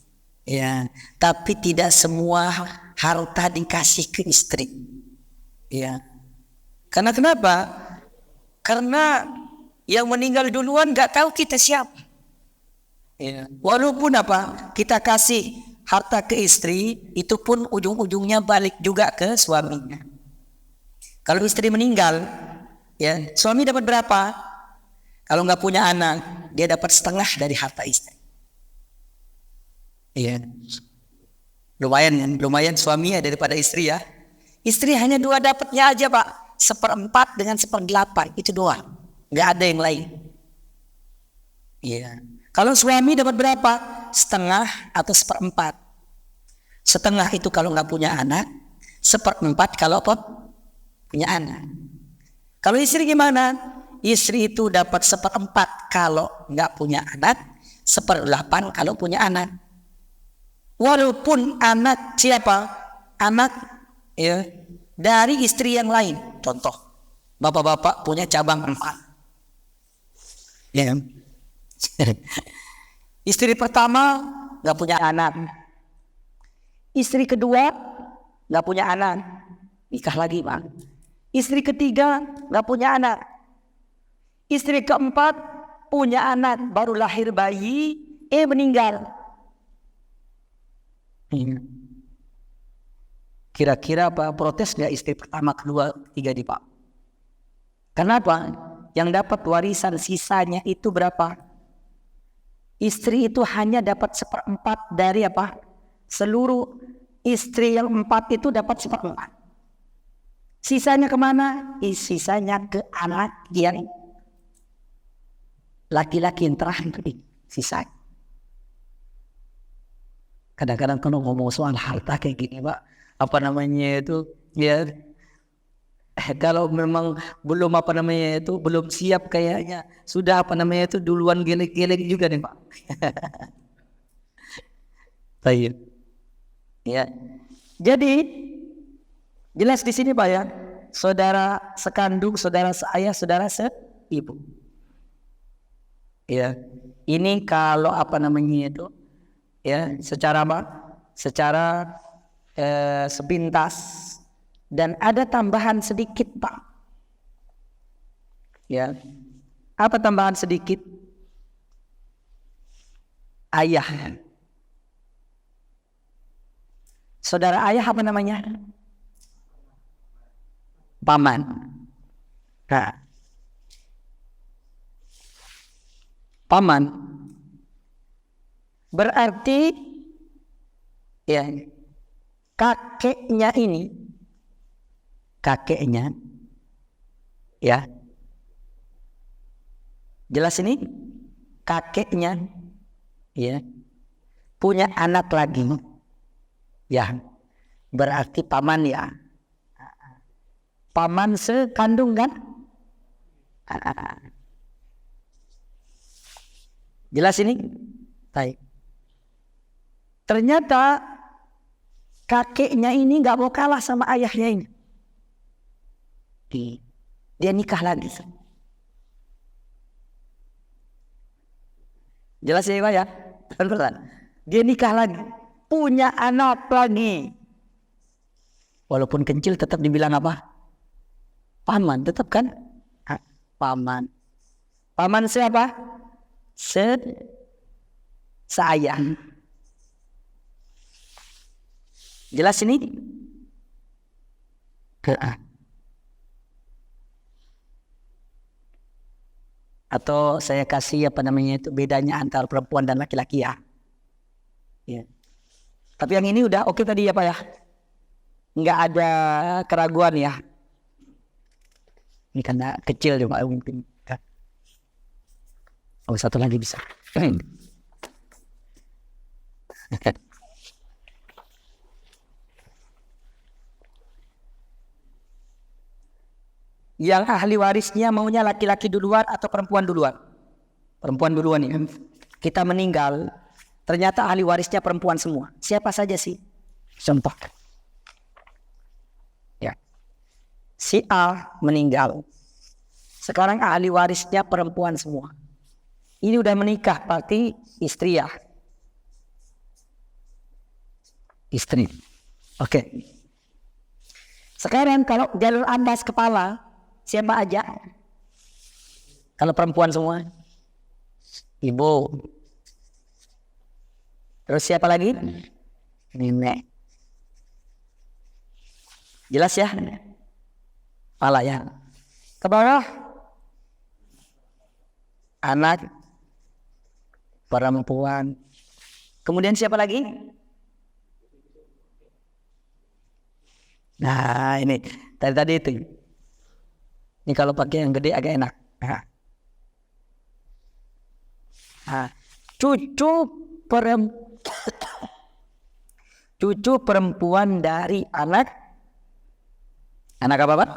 Ya, tapi tidak semua harta dikasih ke istri. Ya. Karena kenapa? Karena yang meninggal duluan nggak tahu kita siapa. Ya. Walaupun apa? Kita kasih harta ke istri, itu pun ujung-ujungnya balik juga ke suaminya. Kalau istri meninggal, ya, suami dapat berapa? Kalau nggak punya anak, dia dapat setengah dari harta istri. Iya. Lumayan suaminya daripada istri ya. Istri hanya 2 dapatnya aja Pak. 1/4 dengan 1/8 itu doang. Nggak ada yang lain. Iya. Kalau suami dapat berapa? Setengah atau 1/4. Setengah itu kalau nggak punya anak, 1/4 kalau apa? Punya anak. Kalau istri gimana? Istri itu dapat 1/4 kalau nggak punya anak, 1/8 kalau punya anak. Walaupun anak siapa? Anak ya, dari istri yang lain. Contoh, bapak-bapak punya cabang 4. Ya. Istri pertama nggak punya anak. Istri kedua nggak punya anak. nikah lagi Pak. Istri ketiga nggak punya anak. Istri keempat punya anak, baru lahir bayi, meninggal. Kira-kira apa protes nggak istri pertama, kedua, ketiga di Pak? Kenapa? Yang dapat warisan sisanya itu berapa? Istri itu hanya dapat 1/4 dari apa? Seluruh istri yang 4 itu dapat 1/4. Sisanya kemana? Sisanya ke anak yang laki-laki yang terakhir. Sisa. Kadang-kadang kalau ngomong soal harta kayak gini Pak, apa namanya itu ya, kalau memang belum apa namanya itu belum siap kayaknya sudah apa namanya itu duluan gelek-gelek juga nih Pak. Baik. Ya. Jadi jelas di sini Pak ya, saudara sekandung, saudara seayah, saudara seibu. Ya, ini kalau apa namanya itu, ya secara apa? Secara sepintas, dan ada tambahan sedikit Pak. Ya, apa tambahan sedikit? Ayah. Saudara ayah apa namanya? Paman. Nah, paman berarti ya kakeknya ya, jelas ini kakeknya ya punya anak lagi ya, berarti paman ya, paman sekandung kan. Jelas ini? Baik. Ternyata kakeknya ini nggak mau kalah sama ayahnya ini. Dia nikah lagi. Jelas ya Pak ya? Dia nikah lagi, punya anak lagi. Walaupun kecil tetap dibilang apa? Paman, tetap kan? Paman. Paman siapa? Seayah. Jelas ini? Atau saya kasih apa namanya itu bedanya antara perempuan dan laki-laki ya. Ya. Tapi yang ini udah oke tadi ya Pak ya. Nggak ada keraguan ya. Ini karena kecil ya Pak mungkin. Oh satu lagi bisa. Yang ahli warisnya maunya laki-laki duluan atau perempuan duluan? Perempuan duluan ya. Kita meninggal, ternyata ahli warisnya perempuan semua. Siapa saja sih? Contoh. Ya. Si A meninggal. Sekarang ahli warisnya perempuan semua. Ini udah menikah, berarti istri ya. Istri. Oke. Sekarang kalau jalur amdas kepala, siapa aja? Kalau perempuan semua? Ibu. Terus siapa lagi? Nenek. Jelas ya? Kepala ya. Ke bawah? Anak. Perempuan. Kemudian siapa lagi? Nah ini tadi itu. Ini kalau pakai yang gede agak enak. Nah, cucu perempuan dari anak apa Pak?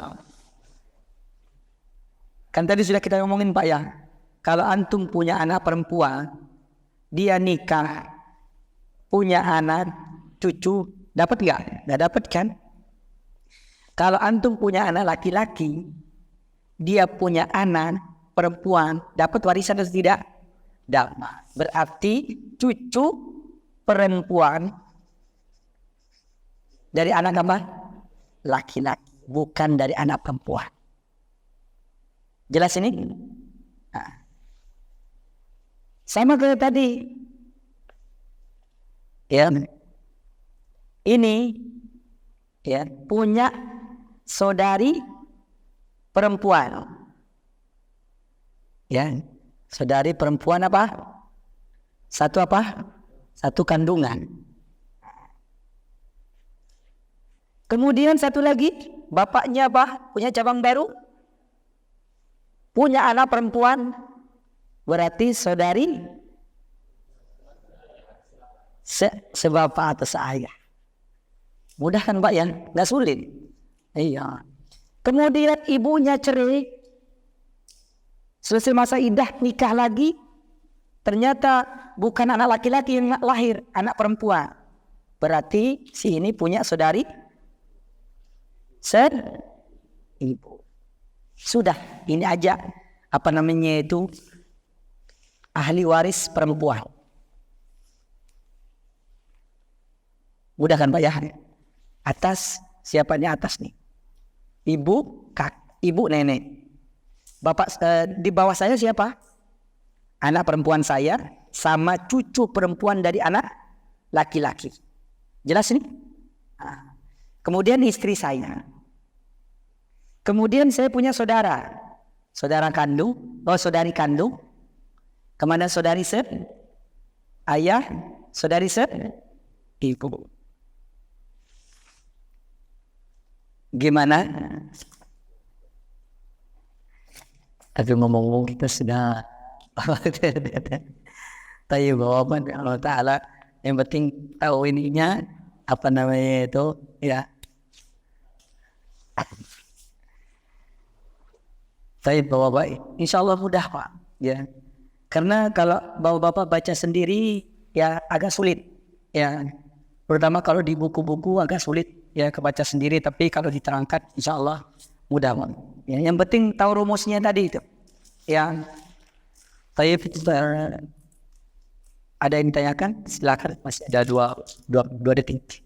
Kan tadi sudah kita ngomongin Pak ya. Kalau antum punya anak perempuan, dia nikah, punya anak, cucu, dapat nggak? Nggak dapat kan? Kalau antum punya anak laki-laki, dia punya anak perempuan, dapat warisan atau tidak? Dapat. Berarti cucu perempuan dari anak apa? laki-laki, bukan dari anak perempuan. Jelas ini? Nah. Sama kayak tadi. Ya. Ini ya punya saudari perempuan. Ya, saudari perempuan apa? Satu apa? Satu kandungan. Kemudian satu lagi, bapaknya apa? Punya cabang baru? Punya anak perempuan, berarti saudari sebapak atau seayah. Mudah kan Pak ya? Nggak sulit. Iya. Kemudian ibunya cerai, selesai masa iddah nikah lagi, ternyata bukan anak laki-laki yang lahir, anak perempuan. Berarti si ini punya saudari ibu. Sudah, ini aja apa namanya itu ahli waris perempuan. Mudah kan Pak ya? Atas, siapa nih atas nih? Ibu nenek. Bapak di bawah saya siapa? Anak perempuan saya sama cucu perempuan dari anak laki-laki. Jelas ini? Nah. Kemudian istri saya. Kemudian saya punya saudara kandung, saudari kandung. Kemana saudari ayah, saudari ibu. Gimana? Tapi ngomong kita sudah tahu bahwa Allah Ta'ala yang penting tahu ininya apa namanya itu ya. Baik Bapak, insya Allah mudah Pak ya. Karena kalau Bapak baca sendiri ya agak sulit ya. Terutama kalau di buku-buku agak sulit ya kebaca sendiri. Tapi kalau diterangkan insya Allah mudah Pak ya. Yang penting tahu rumusnya tadi itu ya. Baik, ada yang ditanyakan? Silakan, masih ada dua detik.